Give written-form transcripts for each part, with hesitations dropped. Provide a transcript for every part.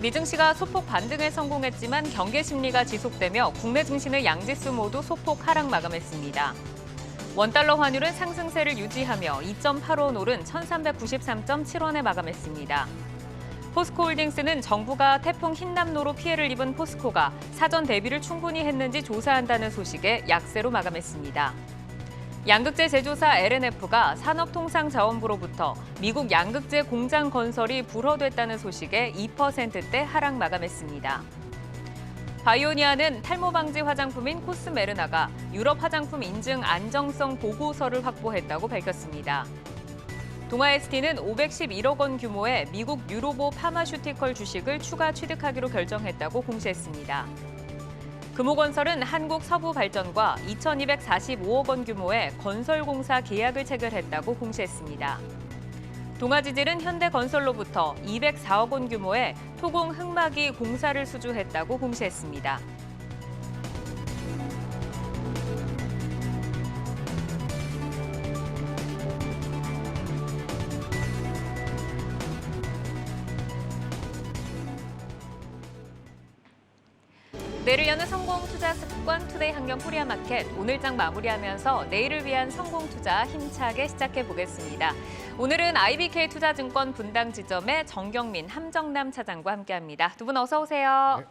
미 증시가 소폭 반등에 성공했지만 경계 심리가 지속되며 국내 증시는 양지수 모두 소폭 하락 마감했습니다. 원달러 환율은 상승세를 유지하며 2.85 오른 1393.7원에 마감했습니다. 포스코홀딩스는 정부가 태풍 흰남노로 피해를 입은 포스코가 사전 대비를 충분히 했는지 조사한다는 소식에 약세로 마감했습니다. 양극재 제조사 LNF가 산업통상자원부로부터 미국 양극재 공장 건설이 불허됐다는 소식에 2%대 하락 마감했습니다. 바이오니아는 탈모 방지 화장품인 코스메르나가 유럽 화장품 인증 안정성 보고서를 확보했다고 밝혔습니다. 동아ST는 511억 원 규모의 미국 뉴로보 파마슈티컬 주식을 추가 취득하기로 결정했다고 공시했습니다. 금호건설은 한국서부발전과 2,245억 원 규모의 건설공사 계약을 체결했다고 공시했습니다. 동아지질은 현대건설로부터 204억 원 규모의 토공 흙막이 공사를 수주했다고 공시했습니다. 내일을 여는 성공 투자 습관 투데이 환경 코리아마켓 오늘장 마무리하면서 내일을 위한 성공 투자 힘차게 시작해 보겠습니다. 오늘은 IBK 투자증권 분당 지점의 정경민, 함정남 차장과 함께합니다. 두 분 어서 오세요.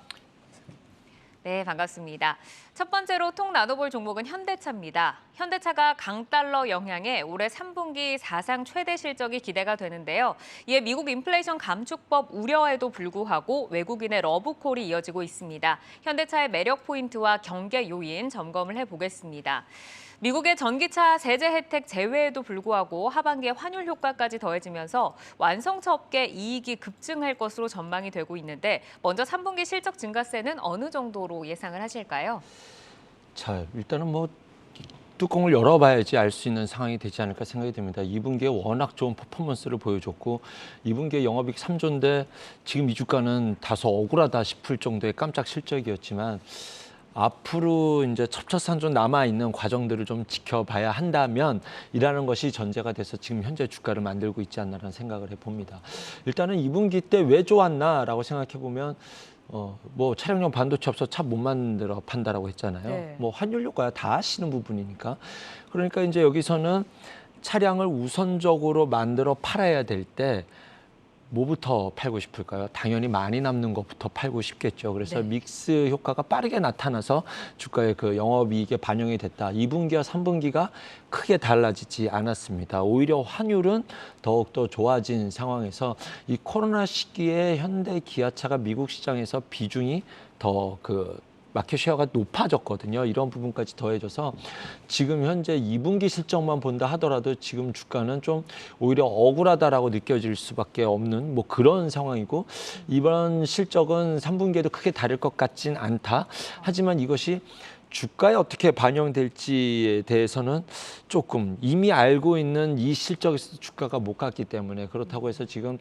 네, 반갑습니다. 첫 번째로 통 나눠볼 종목은 현대차입니다. 현대차가 강달러 영향에 올해 3분기 사상 최대 실적이 기대가 되는데요. 이에 미국 인플레이션 감축법 우려에도 불구하고 외국인의 러브콜이 이어지고 있습니다. 현대차의 매력 포인트와 경계 요인 점검을 해보겠습니다. 미국의 전기차 세제 혜택 제외에도 불구하고 하반기에 환율 효과까지 더해지면서 완성차 업계 이익이 급증할 것으로 전망이 되고 있는데 먼저 3분기 실적 증가세는 어느 정도로 예상을 하실까요? 자, 일단은 뚜껑을 열어봐야지 알 수 있는 상황이 되지 않을까 생각이 됩니다. 2분기에 워낙 좋은 퍼포먼스를 보여줬고 2분기에 영업이익 3조인데 지금 이 주가는 다소 억울하다 싶을 정도의 깜짝 실적이었지만 앞으로 이제 첩첩산중 남아있는 과정들을 좀 지켜봐야 한다면 이라는 것이 전제가 돼서 지금 현재 주가를 만들고 있지 않나라는 생각을 해봅니다. 일단은 2분기 때 왜 좋았나라고 생각해보면 차량용 반도체 없어 차 못 만들어 판다라고 했잖아요. 네. 환율 효과야 다 아시는 부분이니까. 그러니까 이제 여기서는 차량을 우선적으로 만들어 팔아야 될 때 뭐부터 팔고 싶을까요? 당연히 많이 남는 것부터 팔고 싶겠죠. 그래서 네. 믹스 효과가 빠르게 나타나서 주가의 그 영업이익에 반영이 됐다. 2분기와 3분기가 크게 달라지지 않았습니다. 오히려 환율은 더욱더 좋아진 상황에서 이 코로나 시기에 현대 기아차가 미국 시장에서 비중이 더 마켓 쉐어가 높아졌거든요. 이런 부분까지 더해져서 지금 현재 2분기 실적만 본다 하더라도 지금 주가는 좀 오히려 억울하다라고 느껴질 수밖에 없는 그런 상황이고 이번 실적은 3분기에도 크게 다를 것 같진 않다. 하지만 이것이 주가에 어떻게 반영될지에 대해서는 조금 이미 알고 있는 이 실적에서 주가가 못 갔기 때문에 그렇다고 해서 지금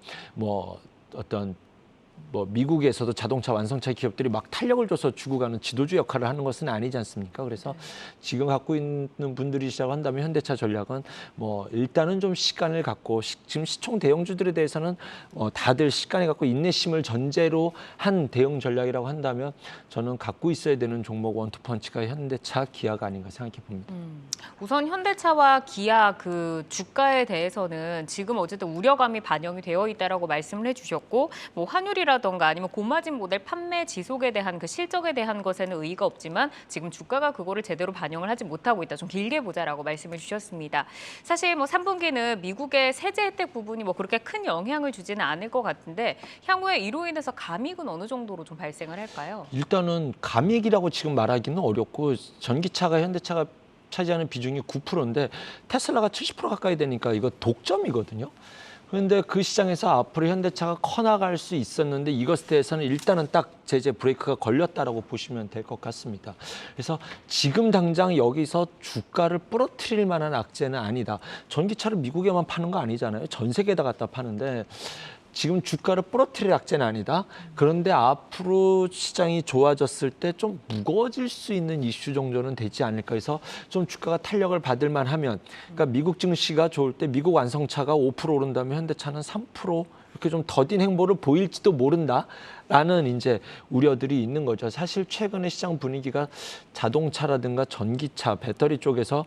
미국에서도 자동차 완성차 기업들이 막 탄력을 줘서 주고 가는 지도주 역할을 하는 것은 아니지 않습니까? 그래서 지금 갖고 있는 분들이 시작한다면 현대차 전략은 일단은 좀 시간을 갖고 지금 시총 대형주들에 대해서는 다들 시간을 갖고 인내심을 전제로 한 대응 전략이라고 한다면 저는 갖고 있어야 되는 종목 원투펀치가 현대차, 기아가 아닌가 생각해 봅니다. 우선 현대차와 기아 주가에 대해서는 지금 어쨌든 우려감이 반영이 되어 있다라고 말씀을 해주셨고 환율이라든가 아니면 고마진 모델 판매 지속에 대한 실적에 대한 것에는 의의가 없지만 지금 주가가 그거를 제대로 반영을 하지 못하고 있다. 좀 길게 보자라고 말씀을 주셨습니다. 사실 3분기는 미국의 세제 혜택 부분이 그렇게 큰 영향을 주지는 않을 것 같은데 향후에 이로 인해서 감익은 어느 정도로 좀 발생을 할까요? 일단은 감익이라고 지금 말하기는 어렵고 전기차가 현대차가 차지하는 비중이 9%인데 테슬라가 70% 가까이 되니까 이거 독점이거든요. 그런데 그 시장에서 앞으로 현대차가 커나갈 수 있었는데 이것에 대해서는 일단은 딱 제재 브레이크가 걸렸다라고 보시면 될 것 같습니다. 그래서 지금 당장 여기서 주가를 부러뜨릴 만한 악재는 아니다. 전기차를 미국에만 파는 거 아니잖아요. 전 세계에다 갖다 파는데 지금 주가를 부러뜨릴 악재는 아니다. 그런데 앞으로 시장이 좋아졌을 때 좀 무거워질 수 있는 이슈 정도는 되지 않을까 해서 좀 주가가 탄력을 받을 만하면, 그러니까 미국 증시가 좋을 때 미국 완성차가 5% 오른다면 현대차는 3% 이렇게 좀 더딘 행보를 보일지도 모른다라는 이제 우려들이 있는 거죠. 사실 최근에 시장 분위기가 자동차라든가 전기차, 배터리 쪽에서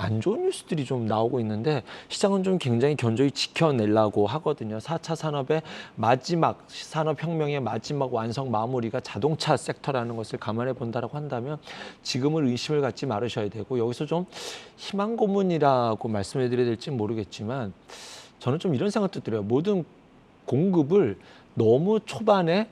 안 좋은 뉴스들이 좀 나오고 있는데 시장은 좀 굉장히 견조히 지켜내려고 하거든요. 4차 산업의 마지막, 산업혁명의 마지막 완성 마무리가 자동차 섹터라는 것을 감안해 본다라고 한다면 지금은 의심을 갖지 말으셔야 되고, 여기서 좀 희망 고문이라고 말씀해 드려야 될지 모르겠지만 저는 좀 이런 생각도 들어요. 모든 공급을 너무 초반에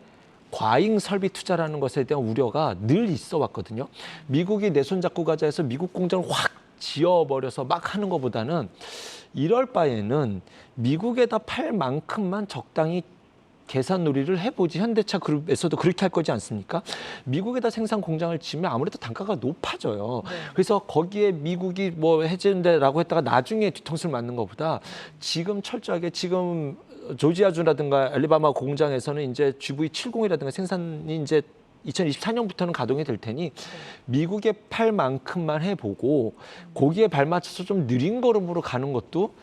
과잉 설비 투자라는 것에 대한 우려가 늘 있어 왔거든요. 미국이 내 손 잡고 가자 해서 미국 공장을 확 지어버려서 막 하는 것보다는 이럴 바에는 미국에다 팔 만큼만 적당히 계산 놀이를 해보지. 현대차 그룹에서도 그렇게 할 거지 않습니까? 미국에다 생산 공장을 지으면 아무래도 단가가 높아져요. 네. 그래서 거기에 미국이 뭐 해제된다라고 했다가 나중에 뒤통수를 맞는 것보다 지금 철저하게 지금 조지아주라든가 알리바마 공장에서는 이제 GV70이라든가 생산이 이제 2024년부터는 가동이 될 테니 미국에 팔 만큼만 해보고 거기에 발맞춰서 좀 느린 걸음으로 가는 것도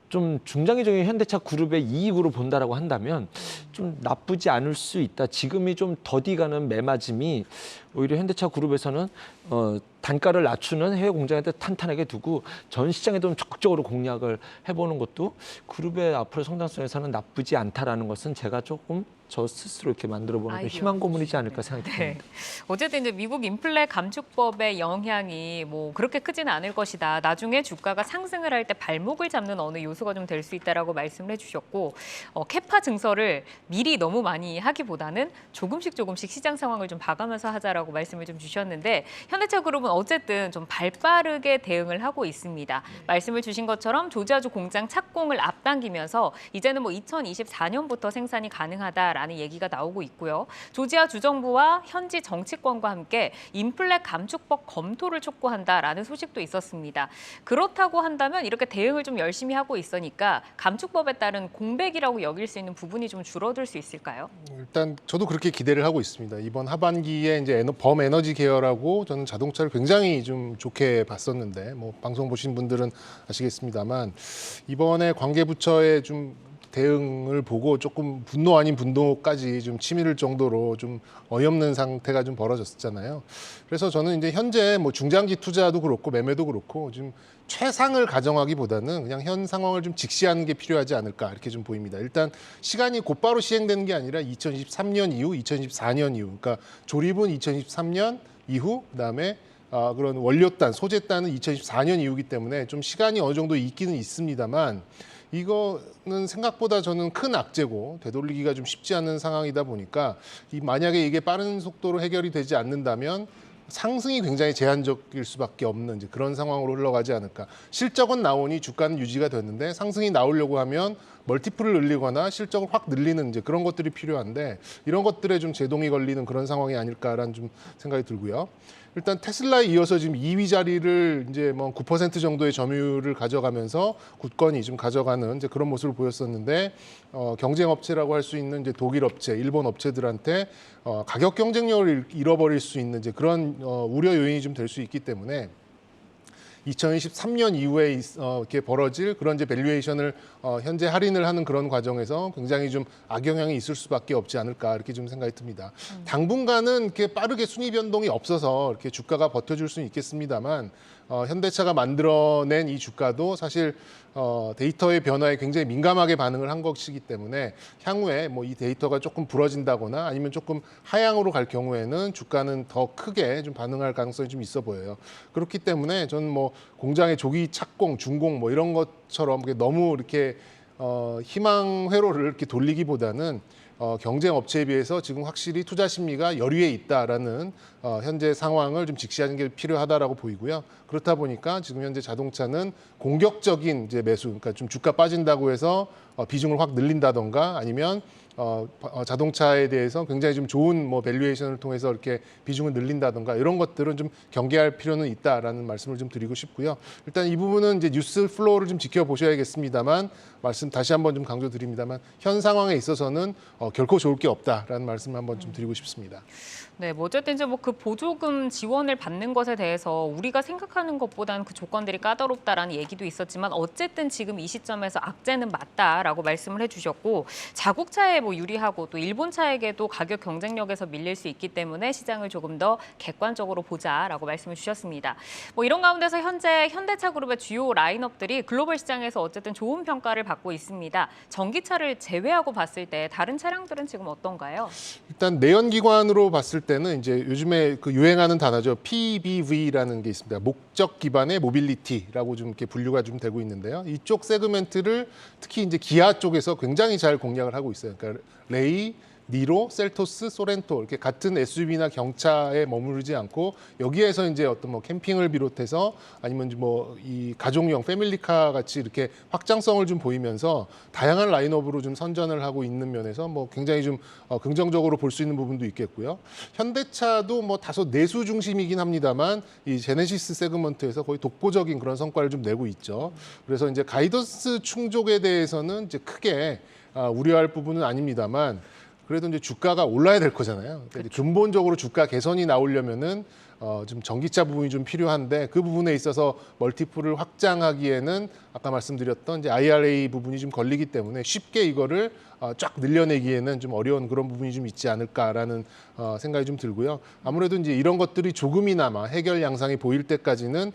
좀 중장기적인 현대차 그룹의 이익으로 본다라고 한다면 좀 나쁘지 않을 수 있다. 지금이 좀 더디가는 매맞음이 오히려 현대차 그룹에서는 단가를 낮추는 해외 공장한테 탄탄하게 두고 전 시장에도 좀 적극적으로 공략을 해보는 것도 그룹의 앞으로 성장성에서는 나쁘지 않다라는 것은 제가 조금 저 스스로 이렇게 만들어보는 게 희망 고문이지 않을까 생각이 듭니다. 네. 어쨌든 이제 미국 인플레 감축법의 영향이 뭐 그렇게 크지는 않을 것이다. 나중에 주가가 상승을 할 때 발목을 잡는 어느 요소가 좀 될 수 있다라고 말씀을 해주셨고, 캐파 증설을 미리 너무 많이 하기보다는 조금씩 시장 상황을 좀 봐가면서 하자라고 말씀을 좀 주셨는데, 현대차 그룹은 어쨌든 좀 발빠르게 대응을 하고 있습니다. 말씀을 주신 것처럼 조지아주 공장 착공을 앞당기면서 이제는 뭐 2024년부터 생산이 가능하다라는 얘기가 나오고 있고요. 조지아 주정부와 현지 정치권과 함께 인플레 감축법 검토를 촉구한다라는 소식도 있었습니다. 그렇다고 한다면 이렇게 대응을 좀 열심히 하고 있으니까 감축법에 따른 공백이라고 여길 수 있는 부분이 좀 줄어들 수 있을까요? 일단 저도 그렇게 기대를 하고 있습니다. 이번 하반기에 이제 범에너지 계열하고 저는 자동차를 굉장히 좀 좋게 봤었는데, 뭐 방송 보신 분들은 아시겠습니다만 이번에 관계부처의 좀 대응을 보고 조금 분노 아닌 분노까지 좀 치밀을 정도로 좀 어이없는 상태가 좀 벌어졌잖아요. 그래서 저는 이제 현재 뭐 중장기 투자도 그렇고 매매도 그렇고 지금 최상을 가정하기보다는 그냥 현 상황을 좀 직시하는 게 필요하지 않을까 이렇게 좀 보입니다. 일단 시간이 곧바로 시행되는 게 아니라 2023년 이후, 2024년 이후, 그러니까 조립은 2023년 이후, 그다음에 그런 원료단, 소재단은 2024년 이후이기 때문에 좀 시간이 어느 정도 있기는 있습니다만 이거는 생각보다 저는 큰 악재고 되돌리기가 좀 쉽지 않은 상황이다 보니까 만약에 이게 빠른 속도로 해결이 되지 않는다면 상승이 굉장히 제한적일 수밖에 없는 이제 그런 상황으로 흘러가지 않을까. 실적은 나오니 주가는 유지가 됐는데 상승이 나오려고 하면 멀티플을 늘리거나 실적을 확 늘리는 이제 그런 것들이 필요한데 이런 것들에 좀 제동이 걸리는 그런 상황이 아닐까라는 좀 생각이 들고요. 일단 테슬라에 이어서 지금 2위 자리를 이제 뭐 9% 정도의 점유율을 가져가면서 굳건히 좀 가져가는 이제 그런 모습을 보였었는데 경쟁 업체라고 할 수 있는 이제 독일 업체, 일본 업체들한테 가격 경쟁력을 잃어버릴 수 있는 이제 그런 우려 요인이 좀 될 수 있기 때문에 2023년 이후에 이렇게 벌어질 그런 이제 밸류에이션을 현재 할인을 하는 그런 과정에서 굉장히 좀 악영향이 있을 수밖에 없지 않을까 이렇게 좀 생각이 듭니다. 당분간은 이렇게 빠르게 순위 변동이 없어서 이렇게 주가가 버텨줄 수는 있겠습니다만 현대차가 만들어낸 이 주가도 사실 데이터의 변화에 굉장히 민감하게 반응을 한 것이기 때문에 향후에 뭐 이 데이터가 조금 부러진다거나 아니면 조금 하향으로 갈 경우에는 주가는 더 크게 좀 반응할 가능성이 좀 있어 보여요. 그렇기 때문에 저는 뭐 공장의 조기 착공, 준공 뭐 이런 것처럼 너무 이렇게 희망 회로를 이렇게 돌리기보다는 경쟁 업체에 비해서 지금 확실히 투자 심리가 열의에 있다라는 현재 상황을 좀 직시하는 게 필요하다라고 보이고요. 그렇다 보니까 지금 현재 자동차는 공격적인 이제 매수, 그러니까 좀 주가 빠진다고 해서 비중을 확 늘린다던가 아니면 자동차에 대해서 굉장히 좀 좋은 뭐 밸류에이션을 통해서 이렇게 비중을 늘린다던가 이런 것들은 좀 경계할 필요는 있다라는 말씀을 좀 드리고 싶고요. 일단 이 부분은 이제 뉴스 플로우를 좀 지켜보셔야겠습니다만 말씀 다시 한번 좀 강조드립니다만 현 상황에 있어서는 결코 좋을 게 없다라는 말씀을 한번 좀 드리고 싶습니다. 네, 뭐 어쨌든 이제 뭐 그 보조금 지원을 받는 것에 대해서 우리가 생각하는 것보다는 그 조건들이 까다롭다라는 얘기도 있었지만 어쨌든 지금 이 시점에서 악재는 맞다라고 말씀을 해주셨고 자국차에 뭐 유리하고 또 일본차에게도 가격 경쟁력에서 밀릴 수 있기 때문에 시장을 조금 더 객관적으로 보자라고 말씀을 주셨습니다. 뭐 이런 가운데서 현재 현대차 그룹의 주요 라인업들이 글로벌 시장에서 어쨌든 좋은 평가를 받고 있습니다. 전기차를 제외하고 봤을 때 다른 차량들은 지금 어떤가요? 일단 내연기관으로 봤을 때는 이제 요즘에 그 유행하는 단어죠. PBV라는 게 있습니다. 목적 기반의 모빌리티라고 좀 이렇게 분류가 좀 되고 있는데요. 이쪽 세그멘트를 특히 이제 기아 쪽에서 굉장히 잘 공략을 하고 있어요. 그러니까 레이, 니로, 셀토스, 소렌토 이렇게 같은 SUV나 경차에 머무르지 않고 여기에서 이제 어떤 뭐 캠핑을 비롯해서 아니면 뭐 이 가족용 패밀리카 같이 이렇게 확장성을 좀 보이면서 다양한 라인업으로 좀 선전을 하고 있는 면에서 뭐 굉장히 좀 긍정적으로 볼 수 있는 부분도 있겠고요. 현대차도 뭐 다소 내수 중심이긴 합니다만 이 제네시스 세그먼트에서 거의 독보적인 그런 성과를 좀 내고 있죠. 그래서 이제 가이던스 충족에 대해서는 이제 크게 우려할 부분은 아닙니다만. 그래도 이제 주가가 올라야 될 거잖아요. 그러니까 이제 근본적으로 주가 개선이 나오려면은 좀 전기차 부분이 좀 필요한데 그 부분에 있어서 멀티플을 확장하기에는 아까 말씀드렸던 이제 IRA 부분이 좀 걸리기 때문에 쉽게 이거를 쫙 늘려내기에는 좀 어려운 그런 부분이 좀 있지 않을까라는 생각이 좀 들고요. 아무래도 이제 이런 것들이 조금이나마 해결 양상이 보일 때까지는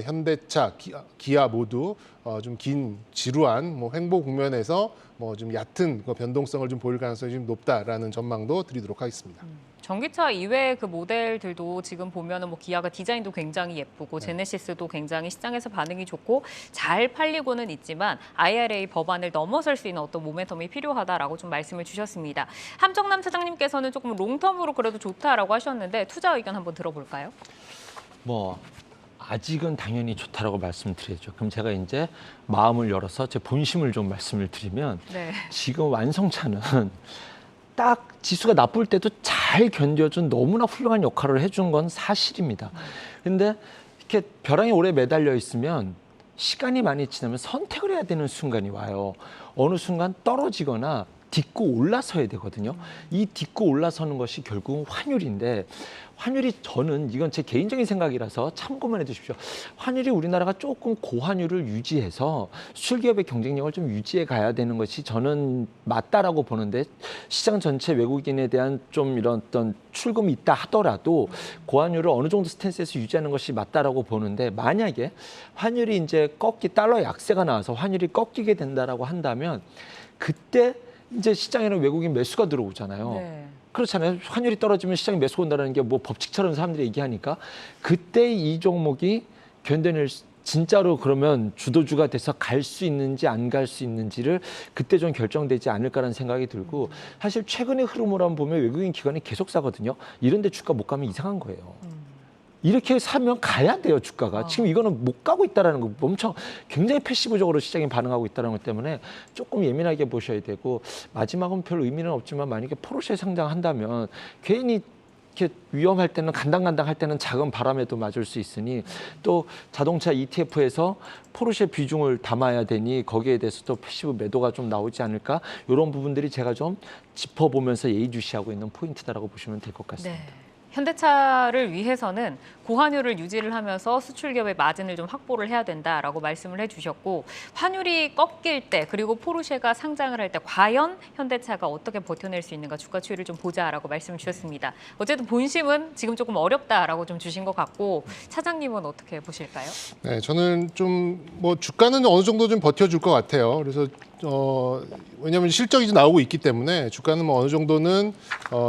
현대차, 기아 모두 좀 긴 지루한 뭐 횡보 국면에서 뭐 좀 얕은 변동성을 좀 보일 가능성이 좀 높다라는 전망도 드리도록 하겠습니다. 전기차 이외의 그 모델들도 지금 보면은 뭐 기아가 디자인도 굉장히 예쁘고 제네시스도 굉장히 시장에서 반응이 좋고 잘 팔리고는 있지만 IRA 법안을 넘어설 수 있는 어떤 모멘텀이 필요하다라고 좀 말씀을 주셨습니다. 함정남 사장님께서는 조금 롱텀으로 그래도 좋다라고 하셨는데 투자 의견 한번 들어볼까요? 뭐 아직은 당연히 좋다라고 말씀드려야죠. 그럼 제가 이제 마음을 열어서 제 본심을 좀 말씀을 드리면 네. 지금 완성차는 딱 지수가 나쁠 때도 잘 견뎌준 너무나 훌륭한 역할을 해준 건 사실입니다. 근데 이렇게 벼랑에 오래 매달려 있으면 시간이 많이 지나면 선택을 해야 되는 순간이 와요. 어느 순간 떨어지거나 딛고 올라서야 되거든요. 이 딛고 올라서는 것이 결국은 환율인데 환율이 저는 이건 제 개인적인 생각이라서 참고만 해주십시오. 환율이 우리나라가 조금 고환율을 유지해서 수출 기업의 경쟁력을 좀 유지해 가야 되는 것이 저는 맞다라고 보는데 시장 전체 외국인에 대한 좀 이런 어떤 출금이 있다 하더라도 고환율을 어느 정도 스탠스에서 유지하는 것이 맞다라고 보는데 만약에 환율이 이제 달러 약세가 나와서 환율이 꺾이게 된다라고 한다면 그때 이제 시장에는 외국인 매수가 들어오잖아요. 네. 그렇잖아요. 환율이 떨어지면 시장에 매수가 온다는 게 뭐 법칙처럼 사람들이 얘기하니까 그때 이 종목이 견뎌낼 진짜로 그러면 주도주가 돼서 갈 수 있는지 안 갈 수 있는지를 그때 좀 결정되지 않을까라는 생각이 들고 사실 최근의 흐름으로 한번 보면 외국인 기관이 계속 사거든요. 이런 데 주가 못 가면 이상한 거예요. 이렇게 사면 가야 돼요, 주가가. 지금 이거는 못 가고 있다는 거 엄청 굉장히 패시브적으로 시장이 반응하고 있다는 것 때문에 조금 예민하게 보셔야 되고 마지막은 별 의미는 없지만 만약에 포르쉐 상장한다면 괜히 이렇게 위험할 때는 간당간당 할 때는 작은 바람에도 맞을 수 있으니 또 자동차 ETF에서 포르쉐 비중을 담아야 되니 거기에 대해서도 패시브 매도가 좀 나오지 않을까 이런 부분들이 제가 좀 짚어보면서 예의주시하고 있는 포인트다라고 보시면 될 것 같습니다. 네. 현대차를 위해서는 고환율을 유지를 하면서 수출 기업의 마진을 좀 확보를 해야 된다라고 말씀을 해주셨고 환율이 꺾일 때 그리고 포르쉐가 상장을 할 때 과연 현대차가 어떻게 버텨낼 수 있는가 주가 추이를 좀 보자라고 말씀을 주셨습니다. 어쨌든 본심은 지금 조금 어렵다라고 좀 주신 것 같고 차장님은 어떻게 보실까요? 네, 저는 좀 뭐 주가는 어느 정도 좀 버텨줄 것 같아요. 그래서 왜냐하면 실적이 좀 나오고 있기 때문에 주가는 뭐 어느 정도는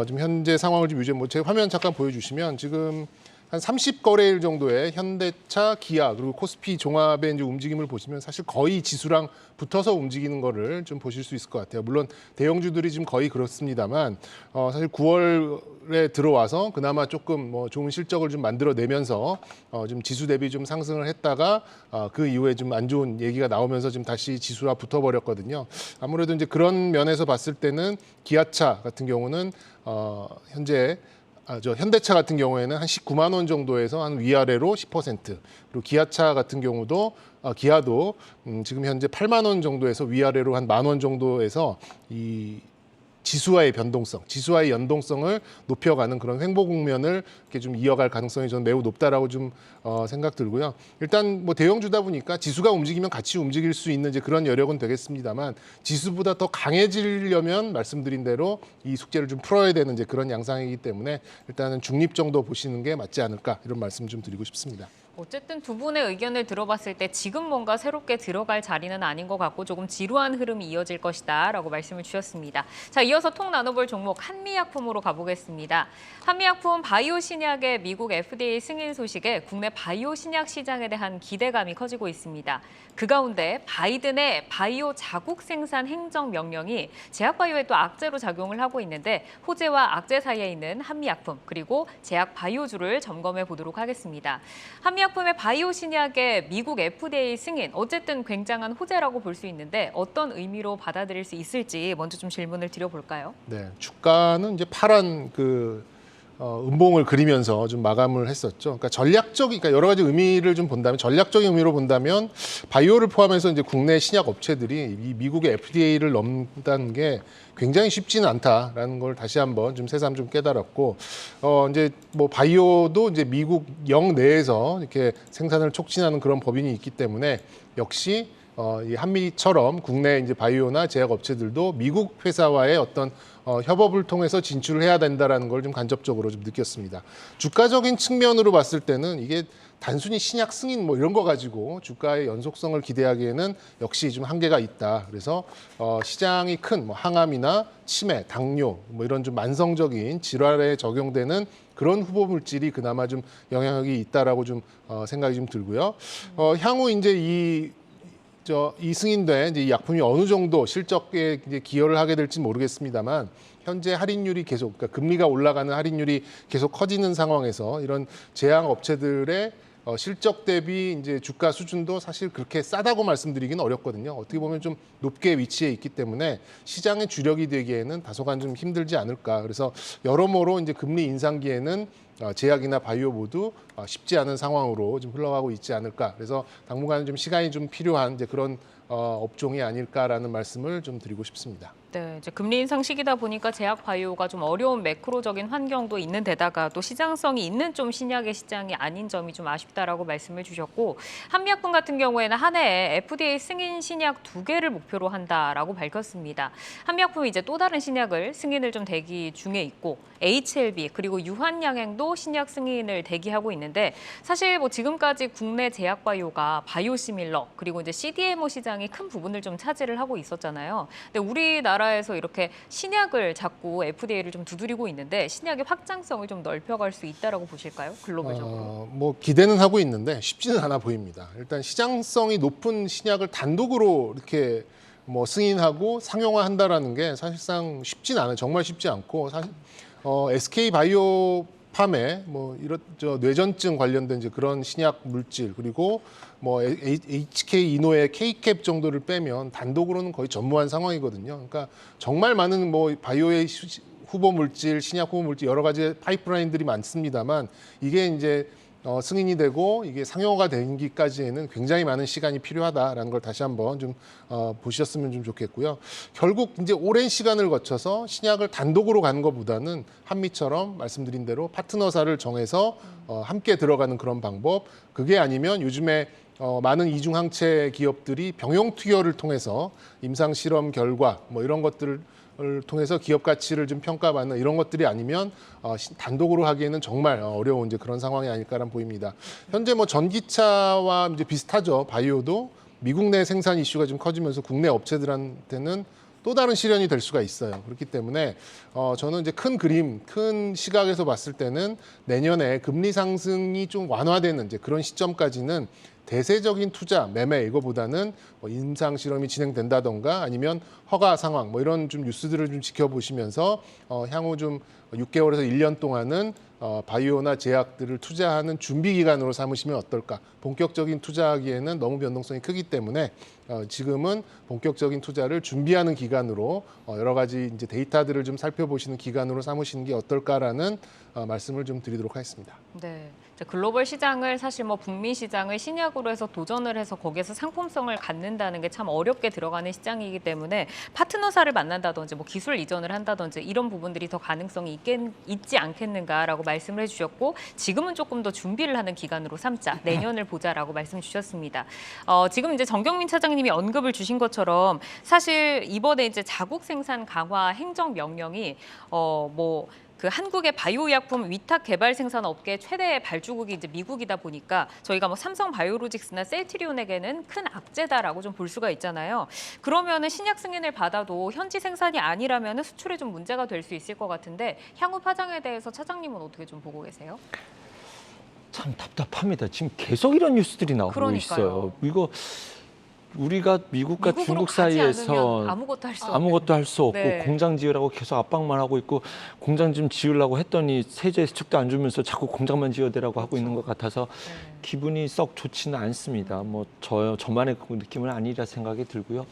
좀 현재 상황을 좀 유지. 뭐 제 화면 잠깐 보여주시면 지금 한 30거래일 정도의 현대차, 기아 그리고 코스피 종합의 이제 움직임을 보시면 사실 거의 지수랑 붙어서 움직이는 거를 좀 보실 수 있을 것 같아요. 물론 대형주들이 지금 거의 그렇습니다만 사실 9월에 들어와서 그나마 조금 뭐 좋은 실적을 좀 만들어내면서 좀 지수 대비 좀 상승을 했다가 그 이후에 좀 안 좋은 얘기가 나오면서 지금 다시 지수와 붙어버렸거든요. 아무래도 이제 그런 면에서 봤을 때는 기아차 같은 경우는 현재 현대차 같은 경우에는 한 19만 원 정도에서 한 위아래로 10%, 그리고 기아차 같은 경우도 기아도 지금 현재 8만 원 정도에서 위아래로 한 10,000원 정도에서 이 지수와의 변동성, 지수와의 연동성을 높여가는 그런 횡보 국면을 이렇게 좀 이어갈 가능성이 저는 매우 높다라고 좀 생각 들고요. 일단 뭐 대형주다 보니까 지수가 움직이면 같이 움직일 수 있는 이제 그런 여력은 되겠습니다만 지수보다 더 강해지려면 말씀드린 대로 이 숙제를 좀 풀어야 되는 이제 그런 양상이기 때문에 일단은 중립 정도 보시는 게 맞지 않을까 이런 말씀 좀 드리고 싶습니다. 어쨌든 두 분의 의견을 들어봤을 때 지금 뭔가 새롭게 들어갈 자리는 아닌 것 같고 조금 지루한 흐름이 이어질 것이다 라고 말씀을 주셨습니다. 자, 이어서 통 나눠볼 종목 한미약품으로 가보겠습니다. 한미약품 바이오 신약의 미국 FDA 승인 소식에 국내 바이오 신약 시장에 대한 기대감이 커지고 있습니다. 그 가운데 바이든의 바이오 자국 생산 행정 명령이 제약바이오에 또 악재로 작용을 하고 있는데 호재와 악재 사이에 있는 한미약품 그리고 제약 바이오주를 점검해 보도록 하겠습니다. 한미약품의 바이오 신약의 미국 FDA 승인 어쨌든 굉장한 호재라고 볼 수 있는데 어떤 의미로 받아들일 수 있을지 먼저 좀 질문을 드려볼까요? 네, 주가는 이제 파란 음봉을 그리면서 좀 마감을 했었죠. 그러니까 그러니까 여러 가지 의미를 좀 본다면 전략적인 의미로 본다면 바이오를 포함해서 이제 국내 신약 업체들이 이 미국의 FDA를 넘는다는 게 굉장히 쉽지는 않다라는 걸 다시 한번 좀 새삼 좀 깨달았고 이제 뭐 바이오도 이제 미국 영내에서 이렇게 생산을 촉진하는 그런 법인이 있기 때문에 역시 이 한미처럼 국내 이제 바이오나 제약 업체들도 미국 회사와의 어떤 협업을 통해서 진출을 해야 된다라는 걸 좀 간접적으로 좀 느꼈습니다. 주가적인 측면으로 봤을 때는 이게 단순히 신약 승인 뭐 이런 거 가지고 주가의 연속성을 기대하기에는 역시 좀 한계가 있다. 그래서 시장이 큰 뭐 항암이나 치매, 당뇨 뭐 이런 좀 만성적인 질환에 적용되는 그런 후보 물질이 그나마 좀 영향력이 있다라고 좀 생각이 좀 들고요. 향후 이제 이 승인된 이제 이 약품이 어느 정도 실적에 이제 기여를 하게 될지 모르겠습니다만 현재 할인율이 계속 그러니까 금리가 올라가는 할인율이 계속 커지는 상황에서 이런 제약 업체들의 실적 대비 이제 주가 수준도 사실 그렇게 싸다고 말씀드리기는 어렵거든요. 어떻게 보면 좀 높게 위치해 있기 때문에 시장의 주력이 되기에는 다소간 좀 힘들지 않을까. 그래서 여러모로 이제 금리 인상기에는 제약이나 바이오 모두 쉽지 않은 상황으로 좀 흘러가고 있지 않을까. 그래서 당분간 좀 시간이 좀 필요한 이제 그런 업종이 아닐까라는 말씀을 좀 드리고 싶습니다. 네, 이제 금리 인상 시기다 보니까 제약 바이오가 좀 어려운 매크로적인 환경도 있는 데다가 또 시장성이 있는 좀 신약의 시장이 아닌 점이 좀 아쉽다라고 말씀을 주셨고 한미약품 같은 경우에는 한 해에 FDA 승인 신약 2개를 목표로 한다라고 밝혔습니다. 한미약품이 이제 또 다른 신약을 승인을 좀 대기 중에 있고 HLB 그리고 유한양행도 신약 승인을 대기하고 있는데 사실 뭐 지금까지 국내 제약 바이오가 바이오시밀러 그리고 이제 CDMO 시장이 큰 부분을 좀 차지를 하고 있었잖아요. 근데 우리나라에서 이렇게 신약을 자꾸 FDA를 좀 두드리고 있는데 신약의 확장성을 좀 넓혀갈 수 있다라고 보실까요? 글로벌적으로. 뭐 기대는 하고 있는데 쉽지는 않아 보입니다. 일단 시장성이 높은 신약을 단독으로 이렇게 뭐 승인하고 상용화한다라는 게 사실상 쉽지는 않아요. 정말 쉽지 않고 사실 SK 바이오팜에 뭐 이런 뇌전증 관련된 이제 그런 신약 물질 그리고 뭐 HK 이노의 K캡 정도를 빼면 단독으로는 거의 전무한 상황이거든요. 그러니까 정말 많은 뭐 바이오의 후보 물질, 신약 후보 물질 여러 가지 파이프라인들이 많습니다만 이게 이제 승인이 되고 이게 상용화가 되기까지에는 굉장히 많은 시간이 필요하다라는 걸 다시 한번 좀 보셨으면 좀 좋겠고요. 결국 이제 오랜 시간을 거쳐서 신약을 단독으로 가는 것보다는 한미처럼 말씀드린 대로 파트너사를 정해서 함께 들어가는 그런 방법. 그게 아니면 요즘에 많은 이중항체 기업들이 병용 투여를 통해서 임상 실험 결과 뭐 이런 것들을 통해서 기업 가치를 좀 평가받는 이런 것들이 아니면 단독으로 하기에는 정말 어려운 이제 그런 상황이 아닐까란 보입니다. 현재 뭐 전기차와 이제 비슷하죠. 바이오도 미국 내 생산 이슈가 좀 커지면서 국내 업체들한테는 또 다른 시련이 될 수가 있어요. 그렇기 때문에 저는 이제 큰 그림, 큰 시각에서 봤을 때는 내년에 금리 상승이 좀 완화되는 이제 그런 시점까지는 대세적인 투자, 매매 이거보다는 뭐 임상 실험이 진행된다던가 아니면 허가 상황 뭐 이런 좀 뉴스들을 좀 지켜보시면서 향후 좀 6개월에서 1년 동안은 바이오나 제약들을 투자하는 준비 기간으로 삼으시면 어떨까? 본격적인 투자하기에는 너무 변동성이 크기 때문에 지금은 본격적인 투자를 준비하는 기간으로 여러 가지 이제 데이터들을 좀 살펴보시는 기간으로 삼으시는 게 어떨까라는 말씀을 좀 드리도록 하겠습니다. 네. 이제 글로벌 시장을 사실 뭐 북미 시장을 신약으로 해서 도전을 해서 거기에서 상품성을 갖는다는 게 참 어렵게 들어가는 시장이기 때문에 파트너사를 만난다든지 뭐 기술 이전을 한다든지 이런 부분들이 더 가능성이 있지 않겠는가라고 말씀을 해주셨고 지금은 조금 더 준비를 하는 기간으로 삼자 내년을 보자라고 말씀 주셨습니다. 지금 이제 정경민 차장님이 언급을 주신 것처럼 사실 이번에 이제 자국 생산 강화 행정 명령이 그 한국의 바이오의약품 위탁 개발 생산 업계 최대 발주국이 이제 미국이다 보니까 저희가 뭐 삼성 바이오로직스나 셀트리온에게는 큰 악재다라고 좀 볼 수가 있잖아요. 그러면은 신약 승인을 받아도 현지 생산이 아니라면은 수출에 좀 문제가 될 수 있을 것 같은데 향후 파장에 대해서 차장님은 어떻게 좀 보고 계세요? 참 답답합니다. 지금 계속 이런 뉴스들이 나오고 그러니까요. 있어요. 이거 우리가 미국과 미국으로 중국 가지 사이에서 않으면 아무것도 할 수 없고 네. 공장 지으라고 계속 압박만 하고 있고 공장 좀 지으려고 했더니 세제 수축도 안 주면서 자꾸 공장만 지어대라고 하고 있는 것 같아서 네. 기분이 썩 좋지는 않습니다. 뭐 저만의 그 느낌은 아니라 생각이 들고요.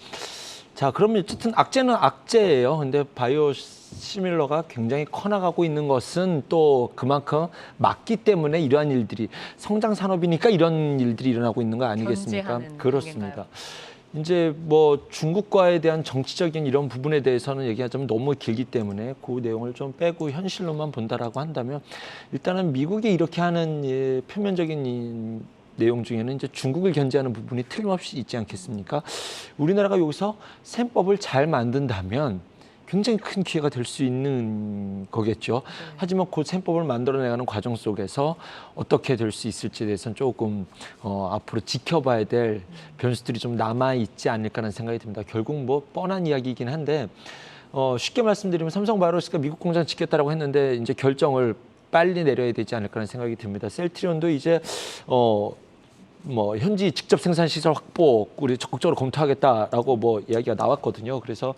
자, 그러면 어쨌든 악재는 악재예요. 근데 바이오 시밀러가 굉장히 커나가고 있는 것은 또 그만큼 맞기 때문에 이러한 일들이 성장 산업이니까 이런 일들이 일어나고 있는 거 아니겠습니까? 견제하는 그렇습니다. 단계인가요? 이제 뭐 중국과에 대한 정치적인 이런 부분에 대해서는 얘기하자면 너무 길기 때문에 그 내용을 좀 빼고 현실로만 본다라고 한다면 일단은 미국이 이렇게 하는 표면적인 내용 중에는 이제 중국을 견제하는 부분이 틀림없이 있지 않겠습니까? 우리나라가 여기서 셈법을 잘 만든다면 굉장히 큰 기회가 될 수 있는 거겠죠. 하지만 그 셈법을 만들어내가는 과정 속에서 어떻게 될 수 있을지에 대해서는 조금 앞으로 지켜봐야 될 변수들이 좀 남아있지 않을까라는 생각이 듭니다. 결국 뭐 뻔한 이야기이긴 한데 쉽게 말씀드리면 삼성바이오로직스가 미국 공장 짓겠다라고 했는데 이제 결정을 빨리 내려야 되지 않을까라는 생각이 듭니다. 셀트리온도 이제 뭐 현지 직접 생산 시설 확보 우리 적극적으로 검토하겠다라고 뭐 이야기가 나왔거든요. 그래서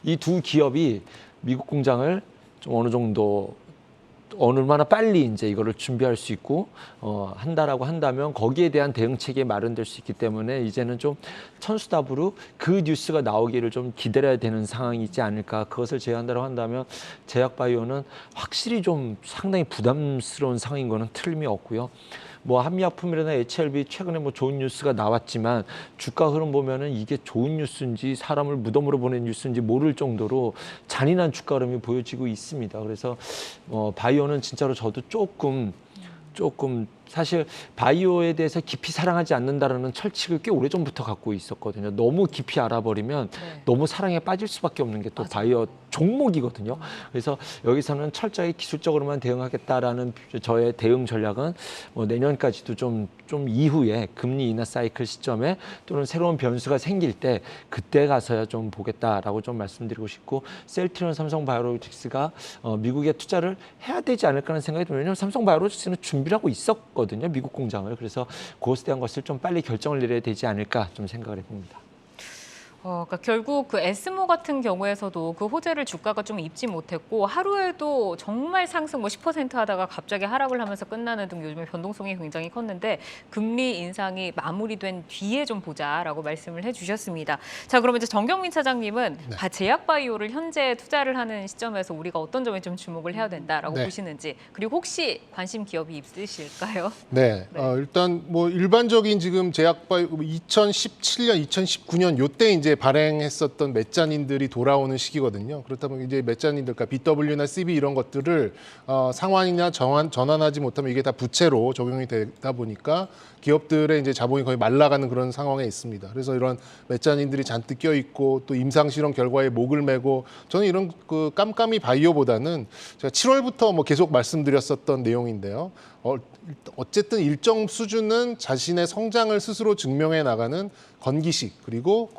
이 두 기업이 미국 공장을 좀 어느 정도 얼마나 빨리 이제 이거를 준비할 수 있고 한다라고 한다면 거기에 대한 대응책이 마련될 수 있기 때문에 이제는 좀 천수답으로 그 뉴스가 나오기를 좀 기다려야 되는 상황이지 않을까. 그것을 제외한다고 한다면 제약바이오는 확실히 좀 상당히 부담스러운 상황인 거는 틀림이 없고요. 뭐 한미약품이라나 HLB 최근에 뭐 좋은 뉴스가 나왔지만 주가 흐름 보면은 이게 좋은 뉴스인지 사람을 무덤으로 보낸 뉴스인지 모를 정도로 잔인한 주가 흐름이 보여지고 있습니다. 그래서 바이오는 진짜로 저도 조금 사실 바이오에 대해서 깊이 사랑하지 않는다라는 철칙을 꽤 오래전부터 갖고 있었거든요. 너무 깊이 알아버리면 너무 사랑에 빠질 수밖에 없는 게 또 바이오 종목이거든요. 그래서 여기서는 철저히 기술적으로만 대응하겠다라는 저의 대응 전략은 내년까지도 좀 이후에 금리 인하 사이클 시점에 또는 새로운 변수가 생길 때 그때 가서야 좀 보겠다라고 좀 말씀드리고 싶고 셀트리온 삼성바이오로직스가 미국에 투자를 해야 되지 않을까 하는 생각이 들어요. 왜냐하면 삼성바이오로직스는 준비를 하고 있었거든요. 미국 공장을. 그래서 그것에 대한 것을 좀 빨리 결정을 내려야 되지 않을까 좀 생각을 해봅니다. 그러니까 결국 그 에스모 같은 경우에서도 그 호재를 주가가 좀 입지 못했고 하루에도 정말 상승 뭐 10% 하다가 갑자기 하락을 하면서 끝나는 등 요즘에 변동성이 굉장히 컸는데 금리 인상이 마무리된 뒤에 좀 보자라고 말씀을 해주셨습니다. 자, 그러면 이제 정경민 차장님은 제약바이오를 현재 투자를 하는 시점에서 우리가 어떤 점에 좀 주목을 해야 된다라고 보시는지 그리고 혹시 관심 기업이 있으실까요? 네, 일단 뭐 일반적인 지금 제약바이오 2017년, 2019년 요때 이제 발행했었던 맷잔인들이 돌아오는 시기거든요. 그렇다면 이제 맷잔인들, 그러니까 BW나 CB 이런 것들을 상환이나 전환하지 못하면 이게 다 부채로 적용이 되다 보니까 기업들의 이제 자본이 거의 말라가는 그런 상황에 있습니다. 그래서 이런 맷잔인들이 잔뜩 껴 있고 또 임상 실험 결과에 목을 매고 저는 이런 그 깜깜이 바이오보다는 제가 7월부터 뭐 계속 말씀드렸었던 내용인데요. 어쨌든 일정 수준은 자신의 성장을 스스로 증명해 나가는 건기식 그리고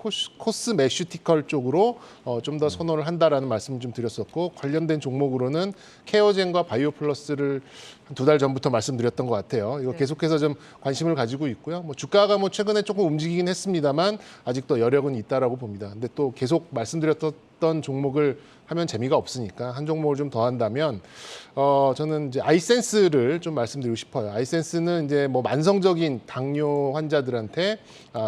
코스메슈티컬 쪽으로 좀 더 선호를 한다라는 말씀을 좀 드렸었고 관련된 종목으로는 케어젠과 바이오플러스를 한 2달 전부터 말씀드렸던 것 같아요. 이거 네. 계속해서 좀 관심을 가지고 있고요. 뭐 주가가 뭐 최근에 조금 움직이긴 했습니다만 아직도 여력은 있다라고 봅니다. 근데 또 계속 말씀드렸던 종목을 하면 재미가 없으니까 한 종목을 좀 더 한다면 저는 이제 아이센스를 좀 말씀드리고 싶어요. 아이센스는 이제 뭐 만성적인 당뇨 환자들한테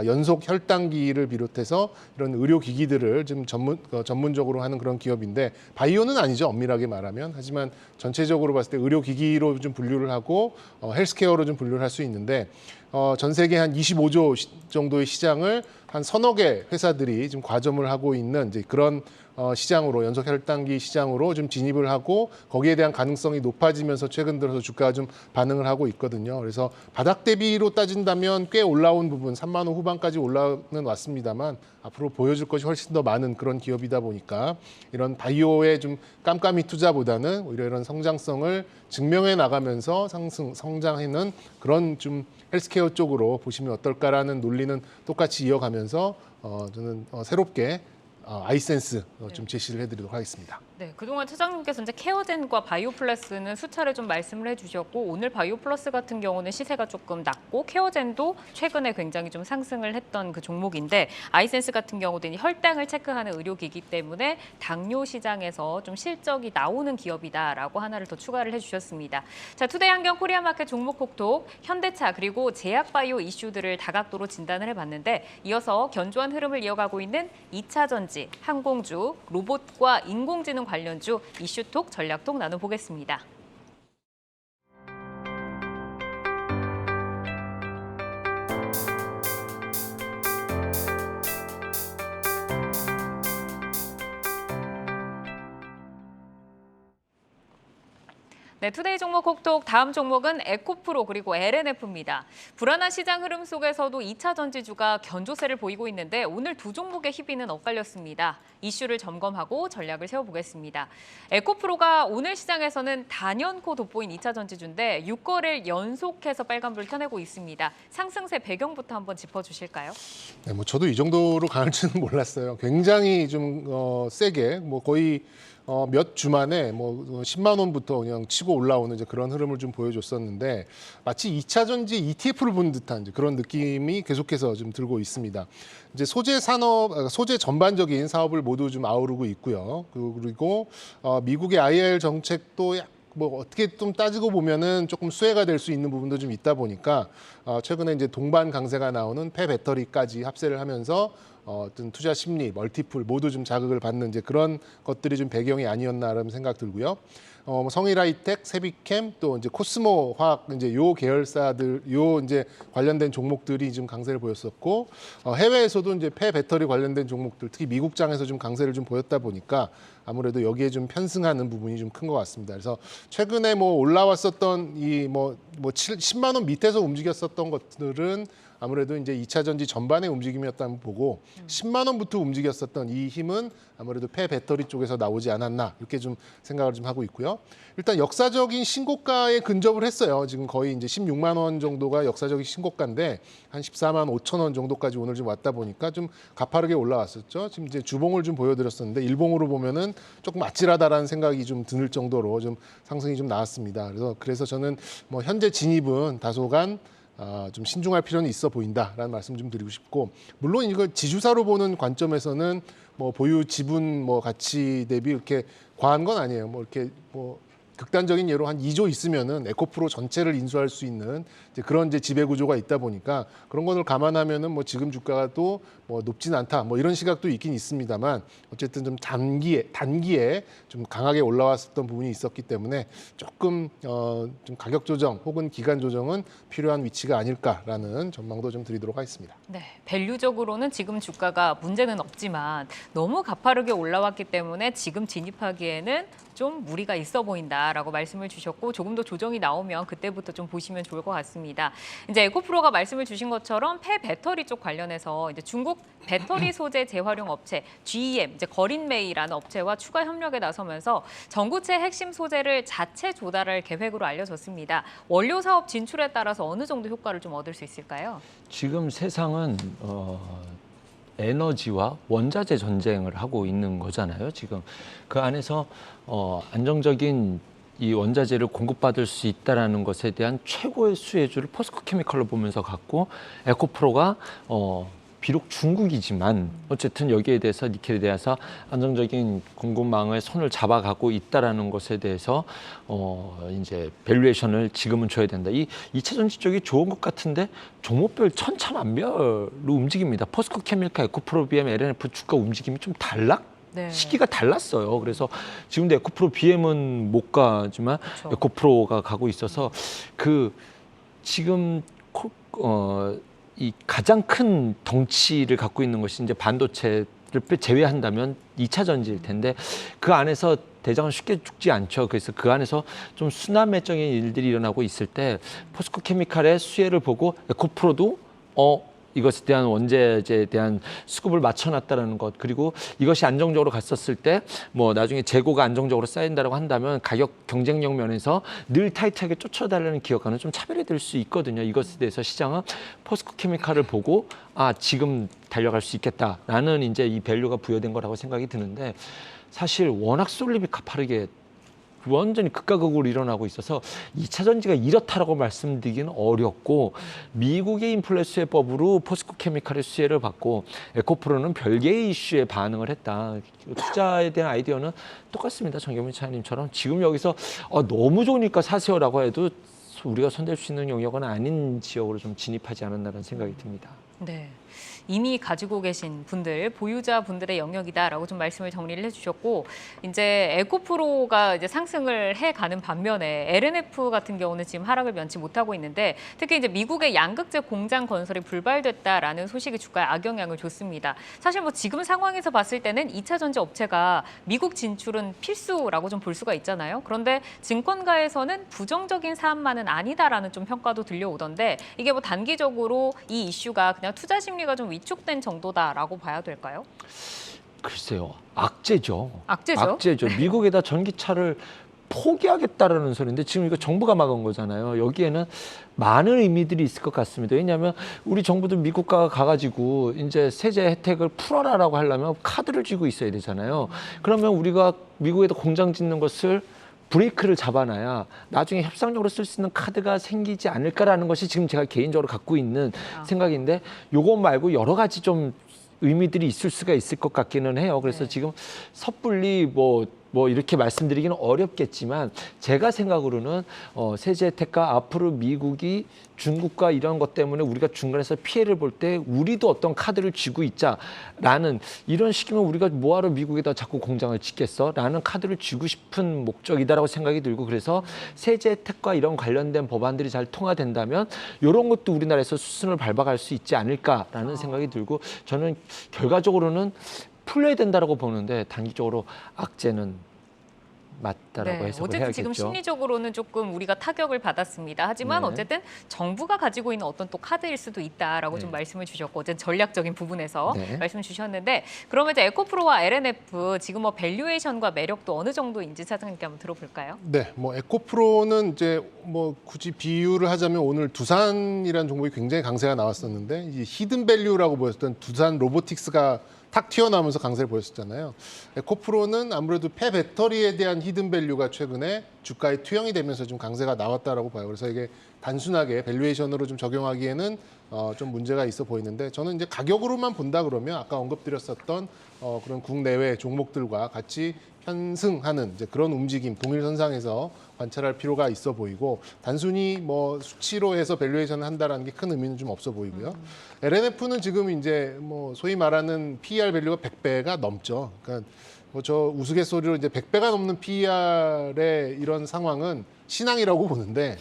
연속 혈당기를 비롯해서 이런 의료 기기들을 좀 전문적으로 하는 그런 기업인데 바이오는 아니죠. 엄밀하게 말하면. 하지만 전체적으로 봤을 때 의료 기기로 좀 분류를 하고 헬스케어로 좀 분류를 할 수 있는데 전 세계 한 25조 정도의 시장을 한 서너 개 회사들이 지금 과점을 하고 있는 이제 그런 시장으로 연속 혈당기 시장으로 좀 진입을 하고 거기에 대한 가능성이 높아지면서 최근 들어서 주가가 좀 반응을 하고 있거든요. 그래서 바닥 대비로 따진다면 꽤 올라온 부분 3만 원 후반까지 올라는 왔습니다만 앞으로 보여줄 것이 훨씬 더 많은 그런 기업이다 보니까 이런 바이오에 좀 깜깜이 투자보다는 오히려 이런 성장성을 증명해 나가면서 성장하는 그런 좀 헬스케어 쪽으로 보시면 어떨까라는 논리는 똑같이 이어가면서 저는 새롭게 아이센스 좀 제시를 해드리도록 하겠습니다. 네, 그동안 차장님께서 이제 케어젠과 바이오플러스는 수차례 좀 말씀을 해주셨고 오늘 바이오플러스 같은 경우는 시세가 조금 낮고 케어젠도 최근에 굉장히 좀 상승을 했던 그 종목인데 아이센스 같은 경우도 혈당을 체크하는 의료기기 때문에 당뇨 시장에서 좀 실적이 나오는 기업이다라고 하나를 더 추가를 해주셨습니다. 자, 투데이 한경 코리아마켓 종목 콕톡 현대차 그리고 제약바이오 이슈들을 다각도로 진단을 해봤는데 이어서 견조한 흐름을 이어가고 있는 2차 전지, 항공주, 로봇과 인공지능 관련주 이슈톡 전략톡 나눠보겠습니다. 네, 투데이 종목 콕톡 다음 종목은 에코프로 그리고 LNF입니다. 불안한 시장 흐름 속에서도 2차 전지주가 견조세를 보이고 있는데 오늘 두 종목의 희비는 엇갈렸습니다. 이슈를 점검하고 전략을 세워보겠습니다. 에코프로가 오늘 시장에서는 단연코 돋보인 2차 전지주인데 6거래를 연속해서 빨간불 켜내고 있습니다. 상승세 배경부터 한번 짚어주실까요? 네, 뭐 저도 이 정도로 강할 줄은 몰랐어요. 굉장히 좀 세게 뭐 거의 몇 주 만에 뭐 10만 원부터 그냥 치고 올라오는 이제 그런 흐름을 좀 보여줬었는데 마치 2차 전지 ETF를 본 듯한 이제 그런 느낌이 계속해서 좀 들고 있습니다. 이제 소재 산업, 소재 전반적인 사업을 모두 좀 아우르고 있고요. 그리고 미국의 IR 정책도 뭐 어떻게 좀 따지고 보면은 조금 수혜가 될 수 있는 부분도 좀 있다 보니까 최근에 이제 동반 강세가 나오는 폐배터리까지 합세를 하면서 어떤 투자 심리, 멀티플 모두 좀 자극을 받는 이제 그런 것들이 좀 배경이 아니었나라는 생각 들고요. 성일하이텍, 세비캠 또 이제 코스모 화학 이제 요 계열사들 요 이제 관련된 종목들이 좀 강세를 보였었고 해외에서도 이제 폐배터리 관련된 종목들 특히 미국장에서 좀 강세를 좀 보였다 보니까 아무래도 여기에 좀 편승하는 부분이 좀 큰 것 같습니다. 그래서 최근에 뭐 올라왔었던 이 뭐 10만 원 밑에서 움직였었던 것들은 아무래도 이제 2차 전지 전반의 움직임이었다고 보고 10만 원부터 움직였었던 이 힘은 아무래도 폐배터리 쪽에서 나오지 않았나 이렇게 좀 생각을 좀 하고 있고요. 일단 역사적인 신고가에 근접을 했어요. 지금 거의 이제 16만 원 정도가 역사적인 신고가인데 한 14만 5천 원 정도까지 오늘 좀 왔다 보니까 좀 가파르게 올라왔었죠. 지금 이제 주봉을 좀 보여드렸었는데 일봉으로 보면은 조금 아찔하다라는 생각이 좀 들 정도로 좀 상승이 좀 나왔습니다. 그래서 저는 뭐 현재 진입은 다소간 좀 신중할 필요는 있어 보인다라는 말씀 좀 드리고 싶고 물론 이거 지주사로 보는 관점에서는 뭐 보유 지분 뭐 가치 대비 이렇게 과한 건 아니에요. 뭐 이렇게 뭐 극단적인 예로 한 2조 있으면은 에코프로 전체를 인수할 수 있는 이제 그런 이제 지배 구조가 있다 보니까 그런 것을 감안하면은 뭐 지금 주가가 또 뭐 높진 않다 뭐 이런 시각도 있긴 있습니다만 어쨌든 좀 단기에 좀 강하게 올라왔었던 부분이 있었기 때문에 조금 좀 가격 조정 혹은 기간 조정은 필요한 위치가 아닐까라는 전망도 좀 드리도록 하겠습니다. 네, 밸류적으로는 지금 주가가 문제는 없지만 너무 가파르게 올라왔기 때문에 지금 진입하기에는 좀 무리가 있어 보인다라고 말씀을 주셨고 조금 더 조정이 나오면 그때부터 좀 보시면 좋을 것 같습니다. 이제 에코프로가 말씀을 주신 것처럼 폐배터리 쪽 관련해서 이제 중국 배터리 소재 재활용 업체 GEM, 이제 거린메이라는 업체와 추가 협력에 나서면서 전구체 핵심 소재를 자체 조달할 계획으로 알려졌습니다. 원료 사업 진출에 따라서 어느 정도 효과를 좀 얻을 수 있을까요? 지금 세상은 에너지와 원자재 전쟁을 하고 있는 거잖아요. 지금 그 안에서 안정적인 이 원자재를 공급받을 수 있다라는 것에 대한 최고의 수혜주를 포스코케미칼로 보면서 갖고 에코프로가 비록 중국이지만 어쨌든 여기에 대해서 니켈에 대해서 안정적인 공급망을 손을 잡아가고 있다라는 것에 대해서 이제 밸류에이션을 지금은 줘야 된다. 이 2차 전지 쪽이 좋은 것 같은데 종목별 천차만별로 움직입니다. 포스코케미칼, 에코프로, BM, LNF 주가 움직임이 좀 네. 시기가 달랐어요. 그래서 지금도 에코프로 BM은 못 가지만 그렇죠. 에코프로가 가고 있어서 그 지금 이 가장 큰 덩치를 갖고 있는 것이 이제 반도체를 제외한다면 2차 전지일 텐데 그 안에서 대장은 쉽게 죽지 않죠. 그래서 그 안에서 좀 순환매적인 일들이 일어나고 있을 때 포스코케미칼의 수혜를 보고 에코프로도 이것에 대한 원자재에 대한 수급을 맞춰놨다는 것, 그리고 이것이 안정적으로 갔었을 때 뭐 나중에 재고가 안정적으로 쌓인다고 한다면 가격 경쟁력 면에서 늘 타이트하게 쫓아달라는 기업과는 좀 차별이 될 수 있거든요. 이것에 대해서 시장은 포스코케미칼을 보고 지금 달려갈 수 있겠다라는 이제 이 밸류가 부여된 거라고 생각이 드는데 사실 워낙 솔립이 가파르게 완전히 극과 극으로 일어나고 있어서 2차 전지가 이렇다라고 말씀드리기는 어렵고 미국의 인플레 수혜법으로 포스코케미칼의 수혜를 받고 에코프로는 별개의 이슈에 반응을 했다. 투자에 대한 아이디어는 똑같습니다. 정경민 차장님처럼 지금 여기서 너무 좋으니까 사세요라고 해도 우리가 손댈 수 있는 영역은 아닌 지역으로 좀 진입하지 않았나라는 생각이 듭니다. 네. 이미 가지고 계신 분들, 보유자 분들의 영역이다라고 좀 말씀을 정리를 해주셨고, 이제 에코프로가 이제 상승을 해가는 반면에 LNF 같은 경우는 지금 하락을 면치 못하고 있는데, 특히 이제 미국의 양극재 공장 건설이 불발됐다라는 소식이 주가에 악영향을 줬습니다. 사실 뭐 지금 상황에서 봤을 때는 2차 전지 업체가 미국 진출은 필수라고 좀 볼 수가 있잖아요. 그런데 증권가에서는 부정적인 사안만은 아니다라는 좀 평가도 들려오던데, 이게 뭐 단기적으로 이 이슈가 그냥 투자 심리가 좀 위축된 정도다라고 봐야 될까요? 글쎄요. 악재죠. 악재죠? 미국에다 전기차를 포기하겠다라는 소리인데 지금 이거 정부가 막은 거잖아요. 여기에는 많은 의미들이 있을 것 같습니다. 왜냐하면 우리 정부도 미국 가가지고 이제 세제 혜택을 풀어라라고 하려면 카드를 쥐고 있어야 되잖아요. 그러면 우리가 미국에다 공장 짓는 것을 브레이크를 잡아놔야 나중에 협상력으로 쓸 수 있는 카드가 생기지 않을까라는 것이 지금 제가 개인적으로 갖고 있는 생각인데 요거 말고 여러 가지 좀 의미들이 있을 수가 있을 것 같기는 해요. 그래서 지금 섣불리 뭐 이렇게 말씀드리기는 어렵겠지만 제가 생각으로는 세제 혜택과 앞으로 미국이 중국과 이런 것 때문에 우리가 중간에서 피해를 볼 때 우리도 어떤 카드를 쥐고 있자라는 이런 식이면 우리가 뭐하러 미국에다 자꾸 공장을 짓겠어라는 카드를 쥐고 싶은 목적이다라고 생각이 들고 그래서 세제 혜택과 이런 관련된 법안들이 잘 통과된다면 이런 것도 우리나라에서 수순을 밟아갈 수 있지 않을까라는 생각이 들고 저는 결과적으로는 풀려야 된다라고 보는데 단기적으로 악재는 맞다라고 해석을 어쨌든 해야겠죠. 지금 심리적으로는 조금 우리가 타격을 받았습니다. 하지만 어쨌든 정부가 가지고 있는 어떤 또 카드일 수도 있다라고 좀 말씀을 주셨고 어쨌든 전략적인 부분에서 말씀 주셨는데 그러면 이제 에코프로와 LNF 지금 뭐 밸류에이션과 매력도 어느 정도인지 차장님께 한번 들어볼까요? 네, 뭐 에코프로는 이제 뭐 굳이 비유를 하자면 오늘 두산이라는 종목이 굉장히 강세가 나왔었는데 이 히든 밸류라고 보였던 두산 로보틱스가 탁 튀어나오면서 강세를 보였었잖아요. 에코프로는 아무래도 폐배터리에 대한 히든 밸류가 최근에 주가에 투영이 되면서 좀 강세가 나왔다라고 봐요. 그래서 이게 단순하게 밸류에이션으로 좀 적용하기에는 좀 문제가 있어 보이는데 저는 이제 가격으로만 본다 그러면 아까 언급드렸었던 그런 국내외 종목들과 같이 편승하는 이제 그런 움직임 동일선상에서 관찰할 필요가 있어 보이고 단순히 뭐 수치로 해서 밸류에이션을 한다라는 게 큰 의미는 좀 없어 보이고요. LNF는 지금 이제 뭐 소위 말하는 PER 밸류가 100배가 넘죠. 그러니까 뭐 저 우스갯소리로 이제 100배가 넘는 PER의 이런 상황은 신앙이라고 보는데